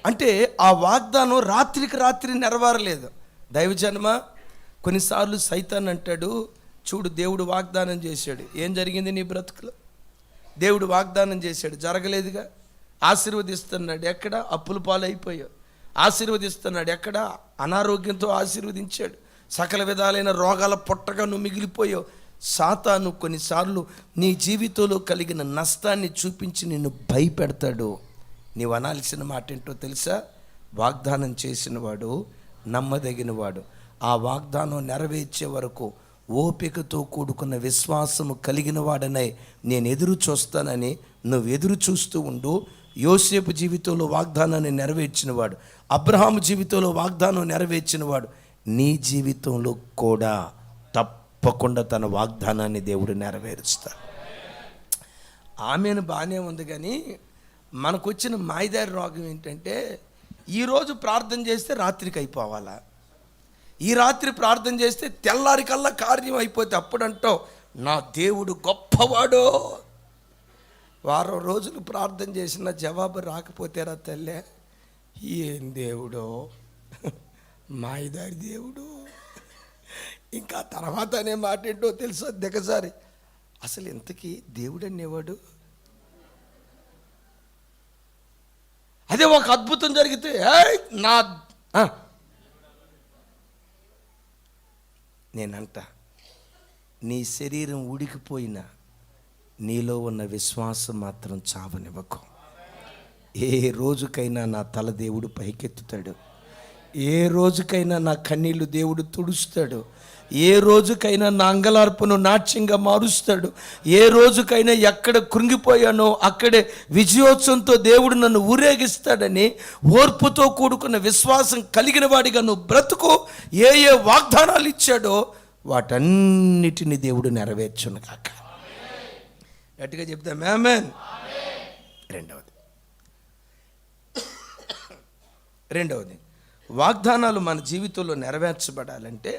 [SPEAKER 1] అంటే ఆ వాగ్దానం రాత్రికి రాత్రి నెరవేరలేదు. దైవజనమ, కొన్నిసార్లు సైతాన్ అంటాడు, చూడు దేవుడు వాగ్దానం చేశాడు, ఏం జరిగింది నీ బ్రతుకులో? దేవుడు వాగ్దానం చేశాడు, జరగలేదుగా. ఆశీర్వదిస్తున్నాడు, ఎక్కడ? అప్పుల పాలైపోయావు. ఆశీర్వదిస్తున్నాడు, ఎక్కడ? అనారోగ్యంతో ఆశీర్వదించాడు. సకల విధాలైన రోగాల పొట్టగా నువ్వు మిగిలిపోయావు. సాతాను కొన్నిసార్లు నీ జీవితంలో కలిగిన నష్టాన్ని చూపించి నిన్ను భయపెడతాడు. నీవు అనాల్సిన మాట ఏంటో తెలుసా? వాగ్దానం చేసినవాడు నమ్మదగినవాడు. ఆ వాగ్దానం నెరవేర్చే వరకు ఓపికతో కూడుకున్న విశ్వాసము కలిగిన వాడనై నేను ఎదురు చూస్తానని నువ్వు ఎదురు చూస్తూ ఉండు. యోసేపు జీవితంలో వాగ్దానాన్ని నెరవేర్చినవాడు, అబ్రహాము జీవితంలో వాగ్దానం నెరవేర్చినవాడు నీ జీవితంలో కూడా తప్పకుండా తన వాగ్దానాన్ని దేవుడు నెరవేరుస్తాడు. ఆమెను బాగానే ఉంది, కానీ మనకు వచ్చిన మాయదారి రోగం ఏంటంటే ఈరోజు ప్రార్థన చేస్తే రాత్రికి అయిపోవాలా, ఈ రాత్రి ప్రార్థన చేస్తే తెల్లారికల్లా కార్యం అయిపోతే అప్పుడంటావు నా దేవుడు గొప్పవాడు. వారం రోజులు ప్రార్థన చేసిన జవాబు రాకపోతేరా తల్లే, ఏం దేవుడో, మాయదారి దేవుడు. ఇంకా తర్వాత అనే మాట ఏంటో తెలుసా? దిగజారి అసలు ఇంతకీ దేవుడు అనేవాడు. అదే ఒక అద్భుతం జరిగితే నేనంట, నీ శరీరం ఉడికిపోయినా నీలో ఉన్న విశ్వాసం మాత్రం చావనివ్వకు. ఏ రోజుకైనా నా తల దేవుడు పైకెత్తుతాడు. ఏ రోజుకైనా నా కన్నీళ్లు దేవుడు తుడుస్తాడు. ఏ రోజుకైనా నా అంగలార్పును నాట్యంగా మారుస్తాడు. ఏ రోజుకైనా ఎక్కడ కృంగిపోయానో అక్కడే విజయోత్సవంతో దేవుడు నన్ను ఊరేగిస్తాడని ఓర్పుతో కూడుకున్న విశ్వాసం కలిగిన వాడిగా నువ్వు బ్రతుకు. ఏ ఏ వాగ్దానాలు ఇచ్చాడో వాటన్నిటిని దేవుడు నెరవేర్చును కాక. గట్టిగా చెప్తాం ఆమేన్. రెండవది వాగ్దానాలు మన జీవితంలో నెరవేర్చబడాలంటే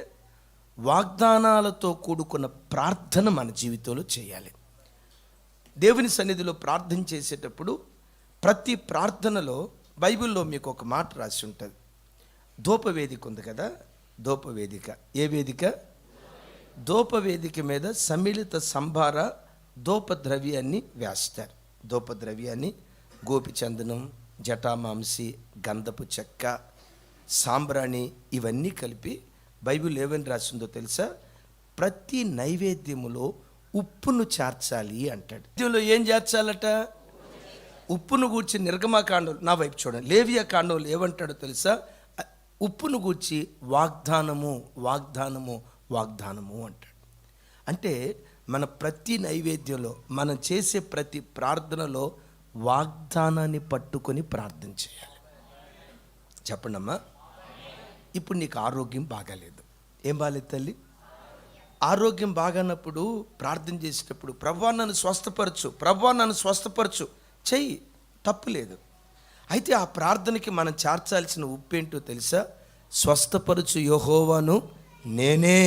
[SPEAKER 1] వాగ్దానాలతో కూడుకున్న ప్రార్థన మన జీవితంలో చేయాలి. దేవుని సన్నిధిలో ప్రార్థన చేసేటప్పుడు ప్రతి ప్రార్థనలో బైబిల్లో మీకు ఒక మాట రాసి ఉంటుంది. ధూపవేదిక ఉంది కదా, ధూపవేదిక. ఏ వేదిక? ధూపవేదిక మీద సమ్మిళిత సంభార ధూపద్రవ్యాన్ని వేస్తారు. ధూపద్రవ్యాన్ని గోపిచందనం, జటామాంసి, గంధపు చెక్క, సాంబ్రాణి ఇవన్నీ కలిపి బైబిల్ ఏమని రాసిందో తెలుసా? ప్రతి నైవేద్యములో ఉప్పును చేర్చాలి అంటాడు. నైవేద్యంలో ఏం చేర్చాలట? ఉప్పును గూర్చి నిర్గమకాండం, నా వైపు చూడండి, లేవియా కాండంలో ఏమంటాడో తెలుసా? ఉప్పును గూర్చి వాగ్దానము వాగ్దానము వాగ్దానము అంటాడు. అంటే మన ప్రతి నైవేద్యంలో, మనం చేసే ప్రతి ప్రార్థనలో వాగ్దానాన్ని పట్టుకొని ప్రార్థన చేయాలి. చెప్పండమ్మా. ఇప్పుడు నీకు ఆరోగ్యం బాగాలేదు. ఏం బాగాలేదు తల్లి? ఆరోగ్యం బాగానప్పుడు ప్రార్థన చేసేటప్పుడు ప్రభువా నన్ను స్వస్థపరచు, ప్రభువా నన్ను స్వస్థపరచు చెయ్యి, తప్పులేదు. అయితే ఆ ప్రార్థనకి మనం చేర్చాల్సిన ఉప్పేంటో తెలుసా? స్వస్థపరచు యెహోవాను నేనే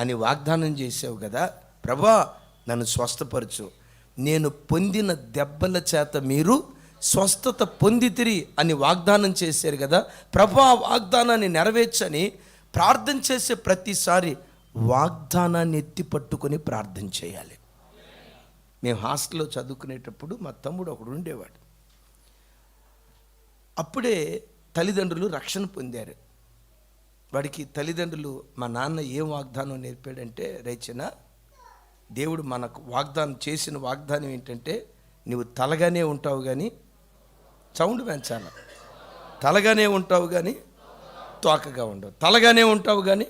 [SPEAKER 1] అని వాగ్దానం చేసావు కదా, ప్రభువా నన్ను స్వస్థపరచు, నేను పొందిన దెబ్బల చేత మీరు స్వస్థత పొందితిరి అని వాగ్దానం చేశారు కదా, ప్రభువా వాగ్దానాన్ని నెరవేర్చని ప్రార్థన చేసే ప్రతిసారి వాగ్దానాన్ని ఎత్తి పట్టుకొని ప్రార్థన చేయాలి. మేము హాస్టల్లో చదువుకునేటప్పుడు మా తమ్ముడు ఒకడు ఉండేవాడు. అప్పుడే తల్లిదండ్రులు రక్షణ పొందారు. వాడికి తల్లిదండ్రులు, మా నాన్న ఏం వాగ్దానం నేర్పాడంటే, రేచన దేవుడు మనకు వాగ్దానం చేసిన వాగ్దానం ఏంటంటే, నువ్వు తలగానే ఉంటావు కానీ, సౌండ్ పెంచాలి, తలగానే ఉంటావు కానీ తోకగా ఉండవు, తలగానే ఉంటావు కానీ.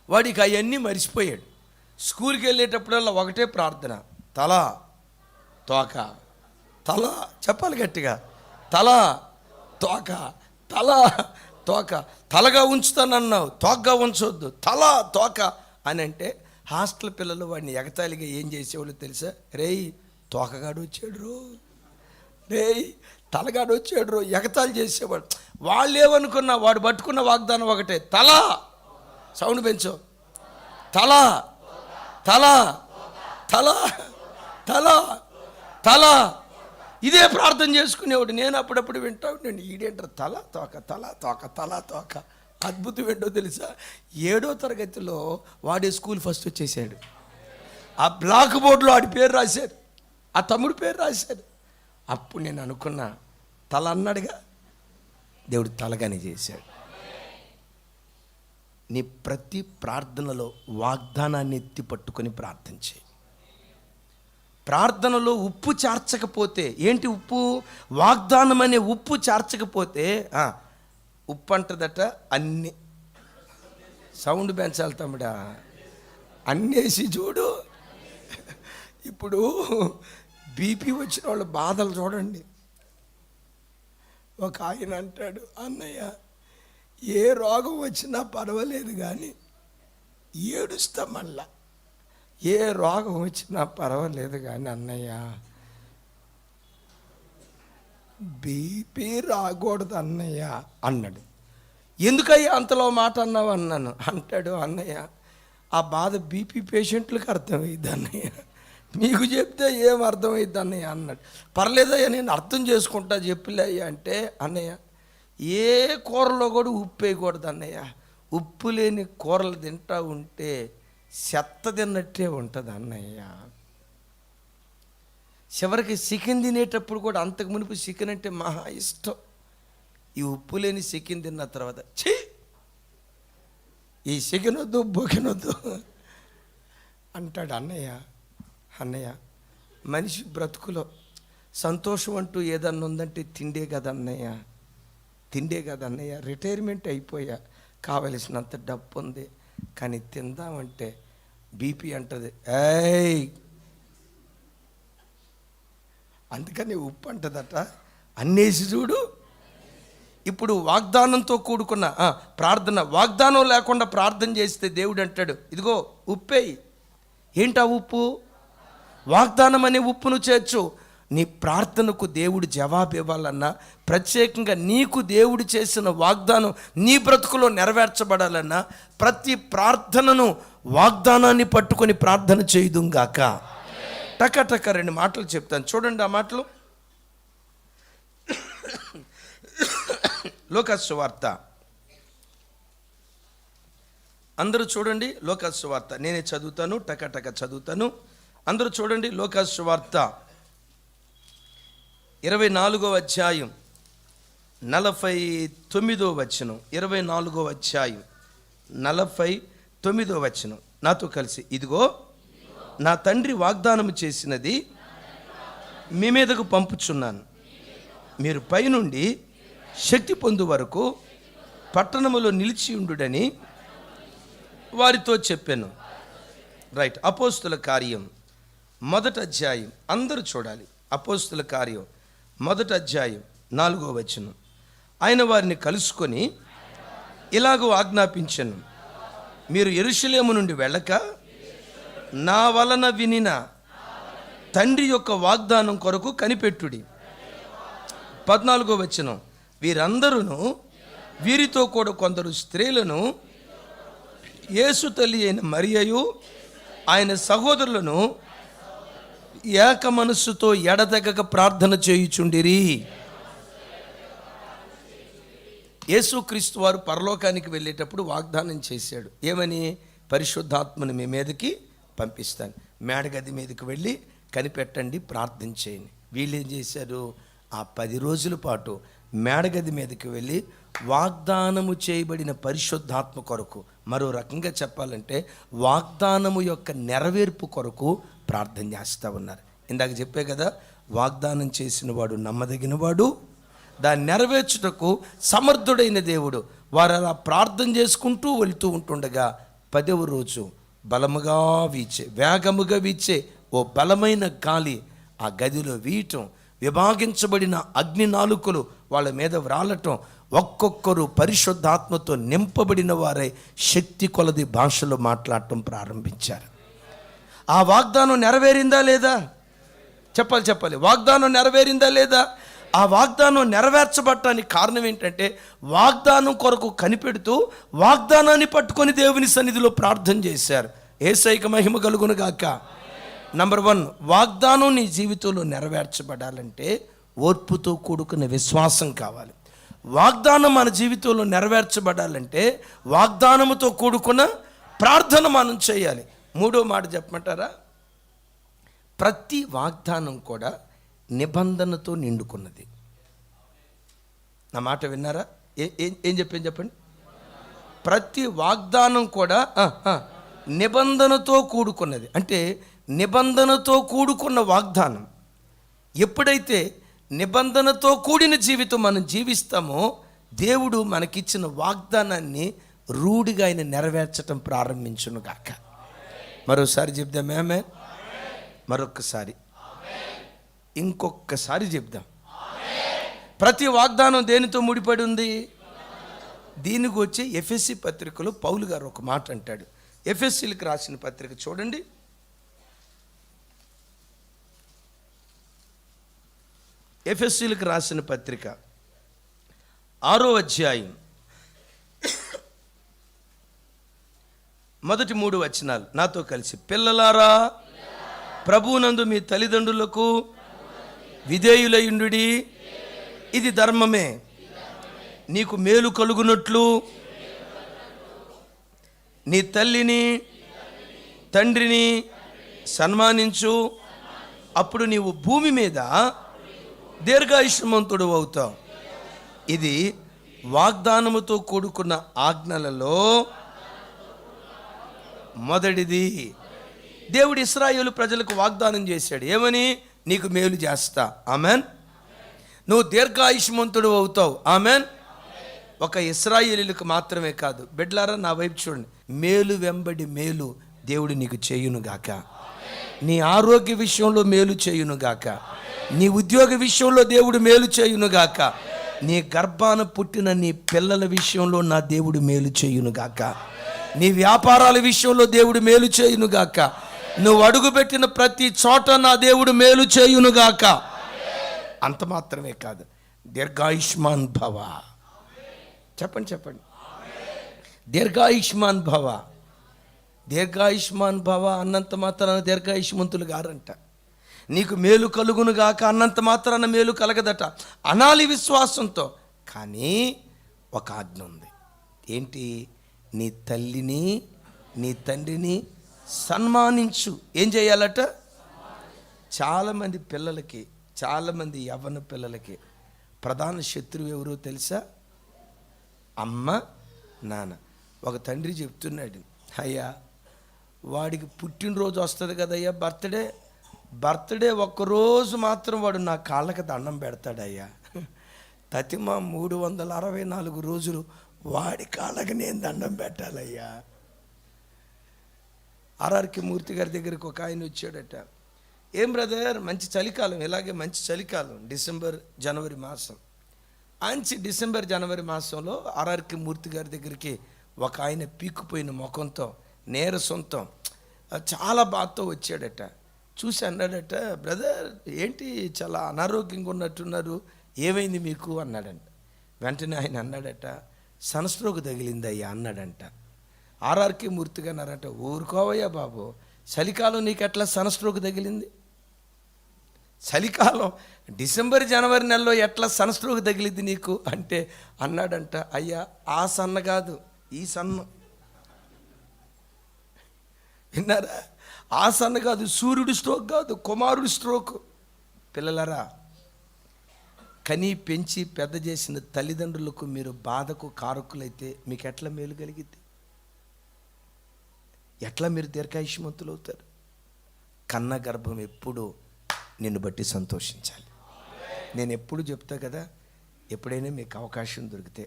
[SPEAKER 1] వాడికి అవన్నీ మర్చిపోయాడు. స్కూల్కి వెళ్ళేటప్పుడల్లా ఒకటే ప్రార్థన, తల తోక, తల, చెప్పాలి గట్టిగా, తల తోక, తల తోక. తలగా ఉంచుతానన్నావు, తోకగా ఉంచవద్దు, తల తోక అని అంటే హాస్టల్ పిల్లలు వాడిని ఎగతాళిగా ఏం చేసేవాళ్ళు తెలుసా? రేయ్ తోకగాడు వచ్చాడు, రేయ్ తలగాడు వచ్చాడు, ఎగతాళి చేసేవాడు. వాళ్ళు ఏమనుకున్నా వాడు పట్టుకున్న వాగ్దానం ఒకటే, తల, సౌండ్ పెంచు, తల తల తల తల తల. ఇదే ప్రార్థన చేసుకునేవాడు. నేను అప్పుడప్పుడు వింటా ఉండండి, ఈడేంటారు తల తోక తల తోక తల తోక. అద్భుతం ఏంటో తెలుసా? 7వ తరగతిలో వాడే స్కూల్ ఫస్ట్ వచ్చేసాడు. ఆ బ్లాక్ బోర్డులో వాడి పేరు రాశారు, ఆ తమ్ముడు పేరు రాశారు. అప్పుడు నేను అనుకున్నా, తల అన్నాడుగా, దేవుడు తలగానే చేశాడు. నీ ప్రతి ప్రార్థనలో వాగ్దానాన్ని ఎత్తి పట్టుకొని ప్రార్థన చేయి. ప్రార్థనలో ఉప్పు చేర్చకపోతే, ఏంటి ఉప్పు? వాగ్దానం అనే ఉప్పు చేర్చకపోతే ఉప్పు అంటదట అన్ని, సౌండ్ పెంచాలి తమ్ముడా, అన్నేసి చూడు. ఇప్పుడు బీపీ వచ్చిన వాళ్ళ బాధలు చూడండి. ఒక ఆయన అంటాడు, అన్నయ్య ఏ రోగం వచ్చినా పర్వాలేదు కానీ ఏడుస్తా మళ్ళా, ఏ రోగం వచ్చినా పర్వాలేదు కానీ అన్నయ్య బీపీ రాకూడదు అన్నయ్య అన్నాడు. ఎందుకయ్యా అంతలో మాట అన్నావు అన్నాను. అంటాడు, అన్నయ్య ఆ బాధ బీపీ పేషెంట్లకు అర్థమయ్యిద్ది అన్నయ్య, మీకు చెప్తే ఏం అర్థమైద్ది అన్నయ్య అన్నాడు. పర్లేదయ్యా నేను అర్థం చేసుకుంటా చెప్పులే అయ్యా అంటే, అన్నయ్య ఏ కూరలో కూడా ఉప్పు వేయకూడదు అన్నయ్య, ఉప్పు లేని కూరలు తింటా ఉంటే చెత్త తిన్నట్టే ఉంటుంది అన్నయ్య. చివరికి చికెన్ తినేటప్పుడు కూడా, అంతకు మునుపు చికెన్ అంటే మహా ఇష్టం, ఈ ఉప్పు లేని చికెన్ తిన్న తర్వాత ఛీ ఈ చికెన్ వద్దు బొకెన్ వద్దు అంటాడు. అన్నయ్య అన్నయ్య మనిషి బ్రతుకులో సంతోషం అంటూ ఏదన్నా ఉందంటే తిండే కదా అన్నయ్య. తిండే కదా అన్నయ్య, రిటైర్మెంట్ అయిపోయా, కావలసినంత డబ్బు ఉంది, కానీ తిందామంటే బీపీ అంటది, ఏయ్ అందుకని ఉప్పు అంటదట, అన్నేసి చూడు. ఇప్పుడు వాగ్దానంతో కూడుకున్న ప్రార్థన, వాగ్దానం లేకుండా ప్రార్థన చేస్తే దేవుడు అంటాడు, ఇదిగో ఉప్పేయి. ఏంటా ఉప్పు? వాగ్దానం అనే ఉప్పును చేర్చు. నీ ప్రార్థనకు దేవుడు జవాబు ఇవ్వాలన్నా, ప్రత్యేకంగా నీకు దేవుడు చేసిన వాగ్దానం నీ బ్రతుకులో నెరవేర్చబడాలన్నా, ప్రతి ప్రార్థనను వాగ్దానాన్ని పట్టుకొని ప్రార్థన చేయుదుంగాక. టకటక 2 మాటలు చెప్తాను, చూడండి ఆ మాటలు. లూకాసు సువార్త, అందరూ చూడండి. లూకాసు సువార్త నేనే చదువుతాను, టకటక చదువుతాను. అందరూ చూడండి. లూకాసు సువార్త 24వ అధ్యాయం 49వ వచనం. 24వ అధ్యాయం 49వ వచనం. నాతో కలిసి, ఇదిగో నా తండ్రి వాగ్దానం చేసినది మీ మీదకు పంపుచున్నాను, మీరు పైనుండి శక్తి పొందు వరకు పట్టణములో నిలిచి ఉండుడని వారితో చెప్పాను. రైట్. అపోస్తుల కార్యం 1వ అధ్యాయం, అందరూ చూడాలి. అపోస్తుల కార్యం 1వ అధ్యాయం 4వ వచనం. ఆయన వారిని కలుసుకొని ఇలాగూ ఆజ్ఞాపించెను, మీరు యెరూషలేము నుండి వెళ్ళక నా వలన వినిన తండ్రి యొక్క వాగ్దానం కొరకు కనిపెట్టుడి. 14వ వచనం. వీరందరూ వీరితో కూడా కొందరు స్త్రీలను, యేసు తల్లి అయిన మరియయు ఆయన సహోదరులను ఏక మనస్సుతో ఎడతెగక ప్రార్థన చేయుచుండిరి. యేసుక్రీస్తు వారు పరలోకానికి వెళ్ళేటప్పుడు వాగ్దానం చేశాడు, ఏమని? పరిశుద్ధాత్మను మీ మీదకి పంపిస్తాను, మేడగది మీదకి వెళ్ళి కనిపెట్టండి, ప్రార్థన చేయండి. వీళ్ళు ఏం చేశారు? ఆ 10 రోజుల పాటు మేడగది మీదకి వెళ్ళి వాగ్దానము చేయబడిన పరిశుద్ధాత్మ కొరకు, మరో రకంగా చెప్పాలంటే వాగ్దానము యొక్క నెరవేర్పు కొరకు ప్రార్థన చేస్తూ ఉన్నారు. ఇందాక చెప్పే కదా, వాగ్దానం చేసిన వాడు నమ్మదగినవాడు, దాన్ని నెరవేర్చుటకు సమర్థుడైన దేవుడు. వారు అలా ప్రార్థన చేసుకుంటూ వెళ్తూ ఉంటుండగా 10వ రోజు బలముగా వీచే, వేగముగా వీచే ఓ బలమైన గాలి ఆ గదిలో వీయటం, విభాగించబడిన అగ్ని నాలుకలు వాళ్ళ మీద వ్రాలటం, ఒక్కొక్కరు పరిశుద్ధాత్మతో నింపబడిన వారై శక్తి కొలది భాషలో మాట్లాడటం ప్రారంభించారు. ఆ వాగ్దానం నెరవేరిందా లేదా? చెప్పాలి. వాగ్దానం నెరవేరిందా లేదా? ఆ వాగ్దానం నెరవేర్చబడటానికి కారణం ఏంటంటే, వాగ్దానం కొరకు కనిపెడుతూ వాగ్దానాన్ని పట్టుకొని దేవుని సన్నిధిలో ప్రార్థన చేశారు. యేసయ్యకు మహిమ కలుగును గాక. నంబర్ 1, వాగ్దానం నీ జీవితంలో నెరవేర్చబడాలంటే ఓర్పుతో కూడుకున్న విశ్వాసం కావాలి. వాగ్దానం మన జీవితంలో నెరవేర్చబడాలంటే వాగ్దానముతో కూడుకున్న ప్రార్థన మనం చేయాలి. 3వ మాట చెప్పమంటారా? ప్రతి వాగ్దానం కూడా నిబంధనతో నిండుకున్నది. నా మాట విన్నారా? ఏం చెప్పండి. ప్రతి వాగ్దానం కూడా నిబంధనతో కూడుకున్నది. అంటే నిబంధనతో కూడుకున్న వాగ్దానం. ఎప్పుడైతే నిబంధనతో కూడిన జీవితం మనం జీవిస్తామో, దేవుడు మనకిచ్చిన వాగ్దానాన్ని రూఢిగా ఆయన నెరవేర్చటం ప్రారంభించును గాక. మరోసారి చెప్దాం ఆమేన్. మరొక్కసారి, ఇంకొకసారి చెప్దాం. ప్రతి వాగ్దానం దేనితో ముడిపడి ఉంది? దీనికి వచ్చి ఎఫెసీ పత్రికలో పౌలు గారు ఒక మాట అంటాడు. ఎఫెసీలకు రాసిన పత్రిక చూడండి. ఎఫెసీలకు రాసిన పత్రిక 6వ అధ్యాయం మొదటి 3 వచనాలు నాతో కలిసి. పిల్లలారా, ప్రభువునందు మీ తల్లిదండ్రులకు విధేయులయుండుడి, ఇది ధర్మమే. నీకు మేలు కలుగునట్లు నీ తల్లిని తండ్రిని సన్మానించు, అప్పుడు నీవు భూమి మీద దీర్ఘాయుష్మంతుడు అవుతావు. ఇది వాగ్దానముతో కూడుకున్న ఆజ్ఞలలో మొదటిది. దేవుడు ఇశ్రాయేలు ప్రజలకు వాగ్దానం చేశాడు, ఏమని? నీకు మేలు చేస్తా, ఆమెన్. నువ్వు దీర్ఘాయుష్మంతుడు అవుతావు, ఆమెన్. ఒక ఇశ్రాయేలీలకు మాత్రమే కాదు, బిడ్డలారా నా వైపు చూడండి, మేలు వెంబడి మేలు దేవుడు నీకు చేయునుగాక. నీ ఆరోగ్య విషయంలో మేలు చేయునుగాక. నీ ఉద్యోగ విషయంలో దేవుడు మేలు చేయునుగాక. నీ గర్భాన పుట్టిన నీ పిల్లల విషయంలో నా దేవుడు మేలు చేయునుగాక. నీ వ్యాపారాల విషయంలో దేవుడు మేలు చేయునుగాక. నువ్వు అడుగుపెట్టిన ప్రతి చోట నా దేవుడు మేలు చేయునుగాక. అంత మాత్రమే కాదు, దీర్ఘాయుష్మాన్ భవ. చెప్పండి చెప్పండి, దీర్ఘాయుష్మాన్ భవ. దీర్ఘాయుష్మాన్ భవ అన్నంత మాత్రాన దీర్ఘాయుష్మంతులు గారంట. నీకు మేలు కలుగును గాక అన్నంత మాత్రాన మేలు కలగదట, అనాలి విశ్వాసంతో. కానీ ఒక ఆజ్ఞ ఉంది. ఏంటి? నీ తల్లిని నీ తండ్రిని సన్మానించు. ఏం చేయాలట? చాలామంది పిల్లలకి, చాలామంది యవ్వన పిల్లలకి ప్రధాన శత్రువు ఎవరో తెలుసా? అమ్మ నాన్న. ఒక తండ్రి చెప్తున్నాడు, అయ్యా వాడికి పుట్టినరోజు వస్తుంది కదయ్యా, బర్త్డే ఒక్కరోజు మాత్రం వాడు నా కాళ్ళకి దండం పెడతాడయ్యా. తతిమ 364 రోజులు వాడి కాళ్ళకి నేను దండం పెట్టాలయ్యా. ఆర్ఆర్కే మూర్తి గారి దగ్గరికి ఒక ఆయన వచ్చాడట. ఏం బ్రదర్, మంచి చలికాలం, ఇలాగే మంచి చలికాలం, డిసెంబర్ జనవరి మాసం. డిసెంబర్ జనవరి మాసంలో ఆర్ఆర్కే మూర్తి గారి దగ్గరికి ఒక ఆయన పీక్కుపోయిన ముఖంతో, నీరసంతో, చాలా బాధతో వచ్చాడట. చూసి అన్నాడట, బ్రదర్ ఏంటి చాలా అనారోగ్యంగా ఉన్నట్టున్నారు, ఏమైంది మీకు అన్నాడంట. వెంటనే ఆయన అన్నాడట, సన్స్ట్రోక్ తగిలిందయ్యా అన్నాడంట. ఆర్ఆర్కే మూర్తిగా అన్నారంట, ఊరుకోవయ్యా బాబు, చలికాలం నీకు ఎట్లా సన్స్ట్రోక్ తగిలింది? చలికాలం డిసెంబర్ జనవరి నెలలో ఎట్లా సన్స్ట్రోక్ తగిలింది నీకు అంటే అన్నాడంట, అయ్యా ఆ సన్న కాదు ఈ సన్న. విన్నారా? ఆ సన్న కాదు, సూర్యుడి స్ట్రోక్ కాదు, కుమారుడి స్ట్రోక్. పిల్లలరా, కని పెంచి పెద్ద చేసిన తల్లిదండ్రులకు మీరు బాధకు కారకులైతే మీకు ఎట్లా మేలు కలిగిద్ది? ఎట్లా మీరు దీర్ఘాయుష్మంతులు అవుతారు? కన్న గర్భం ఎప్పుడు నిన్ను బట్టి సంతోషించాలి. నేను ఎప్పుడు చెప్తా కదా, ఎప్పుడైనా మీకు అవకాశం దొరికితే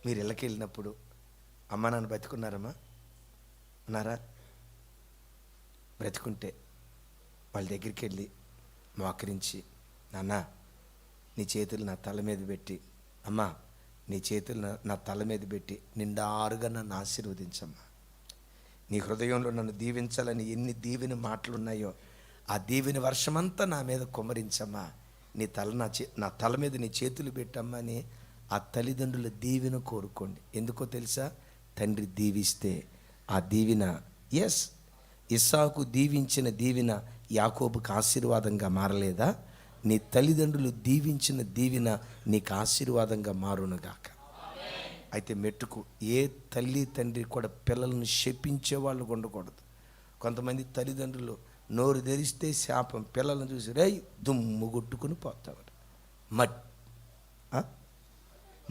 [SPEAKER 1] మీరు ఇళ్ళకి వెళ్ళినప్పుడు, అమ్మ నాన్న బతికున్నారమ్మా అన్నారా? బ్రతుకుంటే వాళ్ళ దగ్గరికి వెళ్ళి మోకరించి, నాన్న నీ చేతులు నా తల మీద పెట్టి, అమ్మా నీ చేతులు నా తల మీద పెట్టి నిండారుగా నన్ను ఆశీర్వదించమ్మా, నీ హృదయంలో నన్ను దీవించాలని ఎన్ని దీవెన మాటలు ఉన్నాయో ఆ దీవెన వర్షమంతా నా మీద కుమ్మరించమ్మా, నీ తల నా తల మీద నీ చేతులు పెట్టమ్మా అని ఆ తల్లిదండ్రుల దీవెన కోరుకోండి. ఎందుకో తెలుసా? తండ్రి దీవిస్తే ఆ దీవెన, ఇస్సాకు దీవించిన దీవెన యాకోబుకు ఆశీర్వాదంగా మారలేదా? నీ తల్లిదండ్రులు దీవించిన దీవెన నీకు ఆశీర్వాదంగా మారునుగాక. అయితే మెట్టుకు ఏ తల్లి తండ్రి కూడా పిల్లలను శపించే వాళ్ళు ఉండకూడదు. కొంతమంది తల్లిదండ్రులు నోరు తెరిస్తే శాపం, పిల్లలను చూసి రేయ్ దుమ్ము కొట్టుకుని పోతావారు,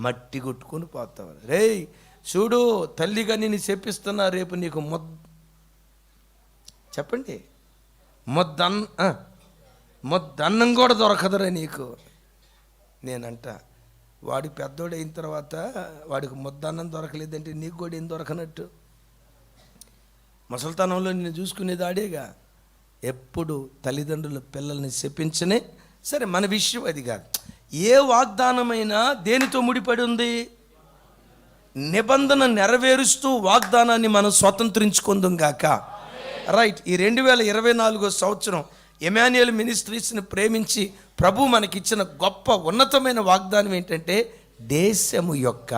[SPEAKER 1] మట్టి కొట్టుకుని పోతావారు. రేయ్ చూడు తల్లిగా నేను శపిస్తున్నా, రేపు నీకు చెప్పండి మొద్దన్నం కూడా దొరకదురా నీకు. నేనంట వాడి పెద్దోడు అయిన తర్వాత వాడికి ముద్దన్నం దొరకలేదంటే నీకు కూడా ఏం దొరకనట్టు? ముసలితనంలో నిన్ను చూసుకునేది ఆడేగా. ఎప్పుడు తల్లిదండ్రులు పిల్లల్ని శపించనే. సరే, మన విషయం అది కాదు. ఏ వాగ్దానమైనా దేనితో ముడిపడి ఉంది? నిబంధన నెరవేరుస్తూ వాగ్దానాన్ని మనం స్వతంత్రించుకుందాం గాక. రైట్. ఈ 2024 సంవత్సరం ఎమాన్యుయల్ మినిస్ట్రీస్ని ప్రేమించి ప్రభు మనకిచ్చిన గొప్ప ఉన్నతమైన వాగ్దానం ఏంటంటే, దేశము యొక్క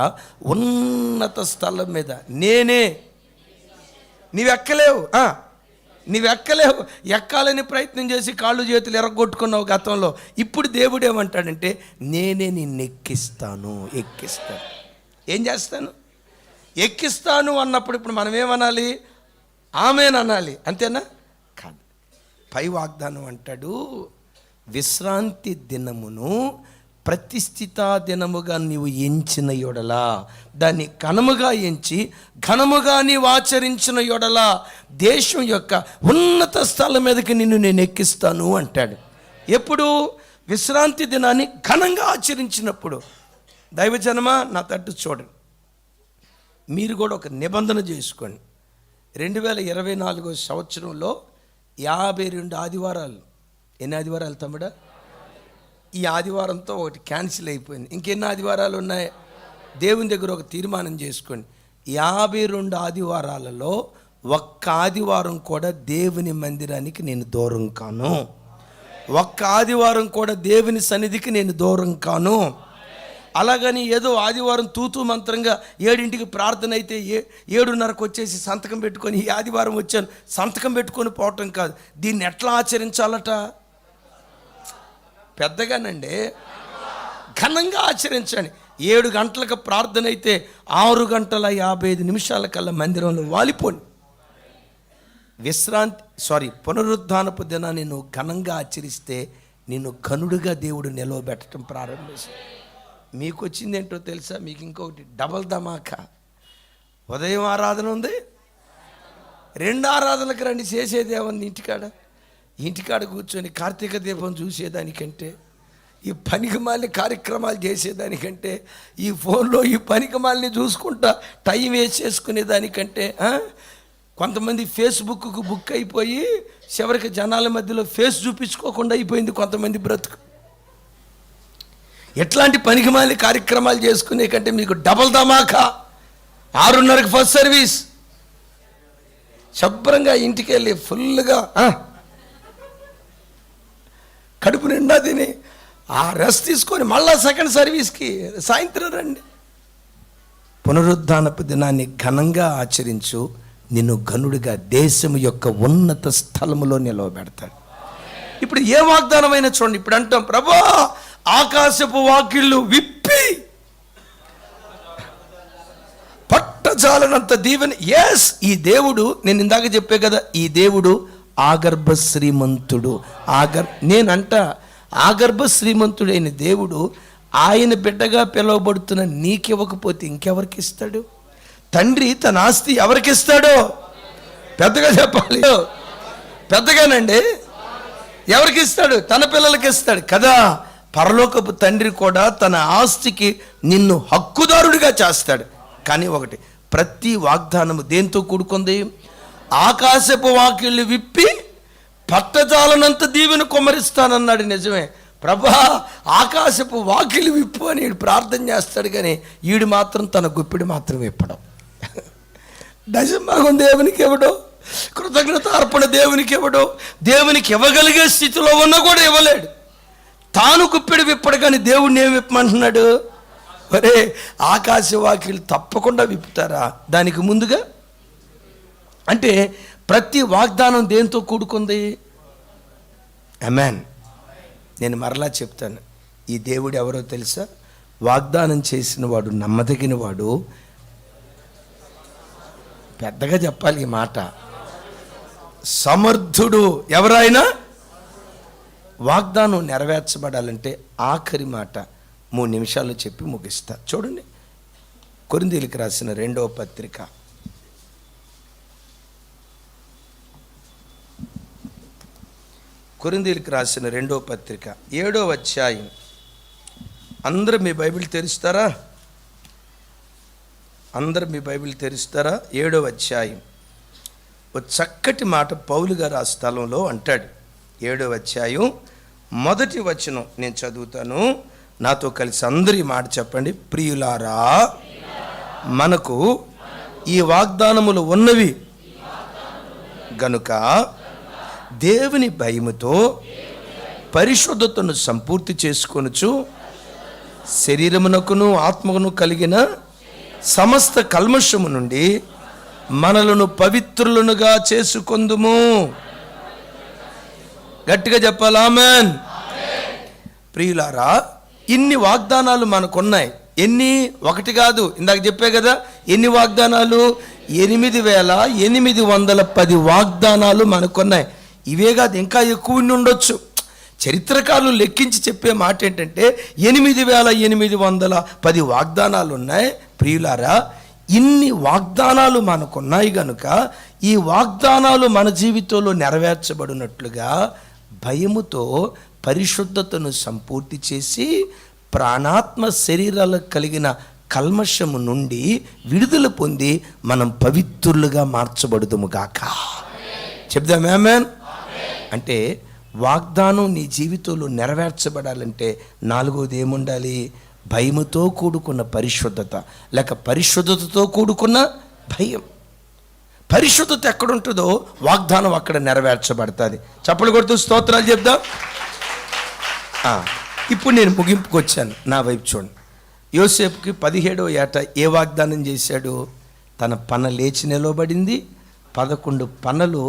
[SPEAKER 1] ఉన్నత స్థలం మీద నీవెక్కలేవు. ఎక్కాలని ప్రయత్నం చేసి కాళ్ళు చేతులు ఎరగొట్టుకున్నావు గతంలో. ఇప్పుడు దేవుడు ఏమంటాడంటే, నేనే నిన్ను ఎక్కిస్తాను. ఏం చేస్తాను? ఎక్కిస్తాను అన్నప్పుడు ఇప్పుడు మనం ఏమనాలి? ఆమేన్ అనాలి. అంతేనా? కాదు. పై వాగ్దానం అంటాడు, విశ్రాంతి దినమును ప్రతిష్ఠితా దినముగా నీవు ఎంచిన యొడలా, దాన్ని ఘనముగా ఎంచి ఘనముగా నీవు ఆచరించిన యొడలా దేశం యొక్క ఉన్నత స్థలం మీదకి నిన్ను నేను ఎక్కిస్తాను అంటాడు. ఎప్పుడు? విశ్రాంతి దినాన్ని ఘనంగా ఆచరించినప్పుడు. దైవజనమా నా తట్టు చూడండి, మీరు కూడా ఒక నిబంధన చేసుకోండి. 2024 సంవత్సరంలో 52 ఆదివారాలు. ఎన్ని ఆదివారాలు తమ్ముడా? ఈ ఆదివారంతో ఒకటి క్యాన్సిల్ అయిపోయింది. ఇంకెన్ని ఆదివారాలు ఉన్నాయి? దేవుని దగ్గర ఒక తీర్మానం చేసుకోండి. 52 ఆదివారాలలో ఒక్క ఆదివారం కూడా దేవుని మందిరానికి నేను దూరం కాను. ఒక్క ఆదివారం కూడా దేవుని సన్నిధికి నేను దూరం కాను. అలాగని ఏదో ఆదివారం తూతూ మంత్రంగా 7ంటికి ప్రార్థన అయితే 7:30కు వచ్చేసి సంతకం పెట్టుకొని ఈ ఆదివారం వచ్చాను సంతకం పెట్టుకొని పోవటం కాదు. దీన్ని ఎట్లా ఆచరించాలట? పెద్దగానండి, ఘనంగా ఆచరించండి. 7 గంటలకు ప్రార్థన అయితే 6:55 కల్లా మందిరంలో వాలిపోండి. పునరుద్ధానపు దినాన్ని నువ్వు ఘనంగా ఆచరిస్తే నిన్ను ఘనుడిగా దేవుడు నిలవబెట్టడం ప్రారంభిస్తాడు. మీకు వచ్చింది ఏంటో తెలుసా? మీకు ఇంకొకటి డబల్ ధమాకా. ఉదయం ఆరాధన ఉంది, 2 ఆరాధనలకు రండి. చేసేది ఏమన్నా ఇంటికాడ కూర్చొని కార్తీక దీపం చూసేదానికంటే, ఈ పనికిమాలిన కార్యక్రమాలు చేసేదానికంటే, ఈ ఫోన్లో ఈ పనికిమాలిని చూసుకుంటా టైం వేస్ట్ చేసుకునేదానికంటే, కొంతమంది ఫేస్బుక్కు బుక్ అయిపోయి చివరికి జనాల మధ్యలో ఫేస్ చూపించుకోకుండా అయిపోయింది కొంతమంది బ్రతుకు. ఎట్లాంటి పనికిమాలిన కార్యక్రమాలు చేసుకునే కంటే మీకు డబల్ ధమాకా. 6:30కి ఫస్ట్ సర్వీస్, శుభ్రంగా ఇంటికి వెళ్ళి ఫుల్గా కడుపు నిండా తిని ఆ రెస్ట్ తీసుకొని మళ్ళా సెకండ్ సర్వీస్కి సాయంత్రం రండి. పునరుద్ధానపు దినాన్ని ఘనంగా ఆచరించు, నిన్ను ఘనుడిగా దేశం యొక్క ఉన్నత స్థలములో నిలవబెడతాడు. ఇప్పుడు ఏ వాగ్దానమైనా చూడండి. ఇప్పుడు అంటాం, ప్రభా ఆకాశపు వాకిళ్ళు విప్పి పట్టజాలనంత దీవెన. ఎస్, ఈ దేవుడు, నేను ఇందాక చెప్పే కదా, ఈ దేవుడు ఆగర్భ శ్రీమంతుడు. నేనంట ఆగర్భ శ్రీమంతుడైన దేవుడు ఆయన బిడ్డగా పిలువబడుతున్న నీకివ్వకపోతే ఇంకెవరికి ఇస్తాడు? తండ్రి తన ఆస్తి ఎవరికి ఇస్తాడో పెద్దగా చెప్పాలి. పెద్దగానండి, ఎవరికి ఇస్తాడు? తన పిల్లలకి ఇస్తాడు కదా. పరలోకపు తండ్రి కూడా తన ఆస్తికి నిన్ను హక్కుదారుడిగా చేస్తాడు. కానీ ఒకటి, ప్రతి వాగ్దానము దేంతో కూడుకుంది? ఆకాశపు వాకిళ్ళు విప్పి పట్టజాలనంత దీవెన కుమ్మరిస్తానన్నాడు. నిజమే ప్రభా, ఆకాశపు వాకిళ్ళు విప్పు అని ప్రార్థన చేస్తాడు. కానీ ఈడు మాత్రం తన గుప్పిడి మాత్రం విప్పడం. దశభాగం దేవునికి ఇవ్వడం, కృతజ్ఞత అర్పణ దేవునికి ఇవ్వడం, దేవునికి ఇవ్వగలిగే స్థితిలో ఉన్నా కూడా ఇవ్వలేడు. తాను గుప్పిడి విప్పడు. కానీ దేవుడిని ఏమి విప్పమంటున్నాడు? ఒరే, ఆకాశ వాకిళ్ళు తప్పకుండా విప్పుతారా? దానికి ముందుగా అంటే ప్రతి వాగ్దానం దేంతో కూడుకుంది? ఆమేన్. నేను మరలా చెప్తాను, ఈ దేవుడు ఎవరో తెలుసా? వాగ్దానం చేసిన వాడు నమ్మదగిన వాడు. పెద్దగా చెప్పాలి ఈ మాట. సమర్థుడు. ఎవరైనా వాగ్దానం నెరవేర్చబడాలంటే ఆఖరి మాట 3 నిమిషాలు చెప్పి ముగిస్తా. చూడండి, కొరింథీయులకు రాసిన 2వ పత్రిక, కొరింథీయులకు రాసిన 2వ పత్రిక 7వ అధ్యాయం. అందరూ మీ బైబిల్ తెరుస్తారా? 7వ అధ్యాయం. ఒక చక్కటి మాట పౌలు గారు ఆ స్థలంలో అంటాడు. 7వ అధ్యాయం 1వ వచనం నేను చదువుతాను. నాతో కలిసి అందరూ ఈ మాట చెప్పండి. ప్రియులారా, మనకు ఈ వాగ్దానములు ఉన్నవి గనుక దేవుని భయముతో పరిశుద్ధతను సంపూర్తి చేసుకొనుచు శరీరమునకును ఆత్మకును కలిగిన సమస్త కల్మషము నుండి మనలను పవిత్రులనుగా చేసుకొందుము. గట్టిగా చెప్పాలి ఆమేన్. ప్రియులారా, ఇన్ని వాగ్దానాలు మనకున్నాయి. ఎన్ని? ఒకటి కాదు, ఇందాక చెప్పే కదా ఎన్ని వాగ్దానాలు? 8,810 వాగ్దానాలు మనకున్నాయి. ఇవే కాదు, ఇంకా ఎక్కువ ఉండొచ్చు. చరిత్రకారులు లెక్కించి చెప్పే మాట ఏంటంటే 8,810 వాగ్దానాలు ఉన్నాయి. ప్రియులారా, ఇన్ని వాగ్దానాలు మనకున్నాయి గనుక ఈ వాగ్దానాలు మన జీవితంలో నెరవేర్చబడినట్లుగా భయముతో పరిశుద్ధతను సంపూర్తి చేసి ప్రాణాత్మ శరీరాలకు కలిగిన కల్మషము నుండి విడుదల పొంది మనం పవిత్రులుగా మార్చబడుదుము గాక. చెప్దాం ఆమేన్. అంటే వాగ్దానం నీ జీవితంలో నెరవేర్చబడాలంటే నాలుగోది ఏముండాలి? భయముతో కూడుకున్న పరిశుద్ధత, లేక పరిశుద్ధతతో కూడుకున్న భయం. పరిశుద్ధత ఎక్కడుంటుందో వాగ్దానం అక్కడ నెరవేర్చబడుతుంది. చప్పలు కొడుతూ స్తోత్రాలు చెప్దాం. ఇప్పుడు నేను ముగింపుకు వచ్చాను. నా వైపు చూడండి. యోసేపుకి 17వ ఏట ఏ వాగ్దానం చేశాడు? తన పన లేచి నిలవబడింది, 11 పనలు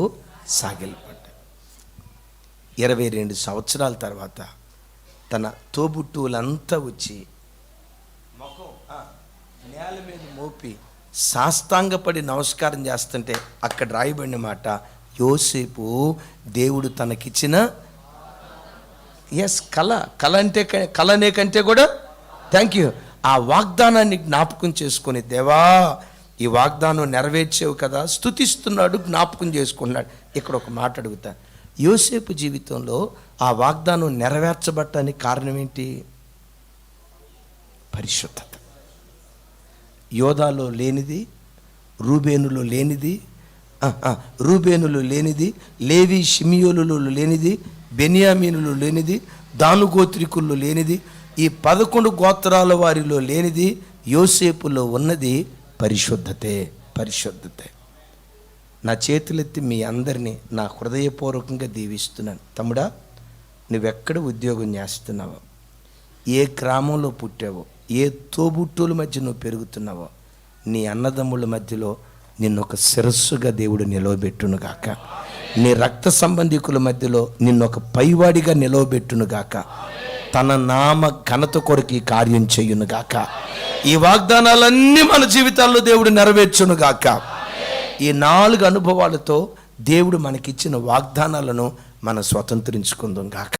[SPEAKER 1] సాగిలపడ్డాయి. 22 సంవత్సరాల తర్వాత తన తోబుట్టువులంతా వచ్చి ముఖం నేల మీద మోపి సాష్టాంగపడి నమస్కారం చేస్తుంటే అక్కడ రాయబడిన మాట, యోసేపు దేవుడు తనకిచ్చిన కళ అంటే కళనే కంటే కూడా థ్యాంక్ యూ, ఆ వాగ్దానాన్ని జ్ఞాపకం చేసుకొని, దేవా ఈ వాగ్దానం నెరవేర్చేవు కదా, స్తుతిస్తున్నాడు, జ్ఞాపకం చేసుకున్నాడు. ఇక్కడ ఒక మాట అడుగుతా, యోసేపు జీవితంలో ఆ వాగ్దానం నెరవేర్చబడటానికి కారణం ఏంటి? పరిశుద్ధత. యోధాలో లేనిది, రూబేనులో లేనిది, లేవి షిమియోనులో లేనిది, బెన్యామీనులో లేనిది, దాను గోత్రికుల్లో లేనిది, ఈ 11 గోత్రాల వారిలో లేనిది యోసేపులో ఉన్నది పరిశుద్ధతే. నా చేతులెత్తి మీ అందరినీ నా హృదయపూర్వకంగా దీవిస్తున్నాను. తమ్ముడా, నువ్వెక్కడ ఉద్యోగం చేస్తున్నావో, ఏ గ్రామంలో పుట్టావో, ఏ తోబుట్టుల మధ్య నువ్వు పెరుగుతున్నావో, నీ అన్నదమ్ముల మధ్యలో నిన్నొక శిరస్సుగా దేవుడు నిలవబెట్టునుగాక. నీ రక్త సంబంధికుల మధ్యలో నిన్నొక పైవాడిగా నిలవబెట్టునుగాక. తన నామ ఘనత కొరకు ఈ కార్యం చేయునుగాక. ఈ వాగ్దానాలన్నీ మన జీవితాల్లో దేవుడు నెరవేర్చునుగాక. ఈ 4 అనుభవాలతో దేవుడు మనకిచ్చిన వాగ్దానాలను మనం స్వతంత్రించుకుందాం గాక.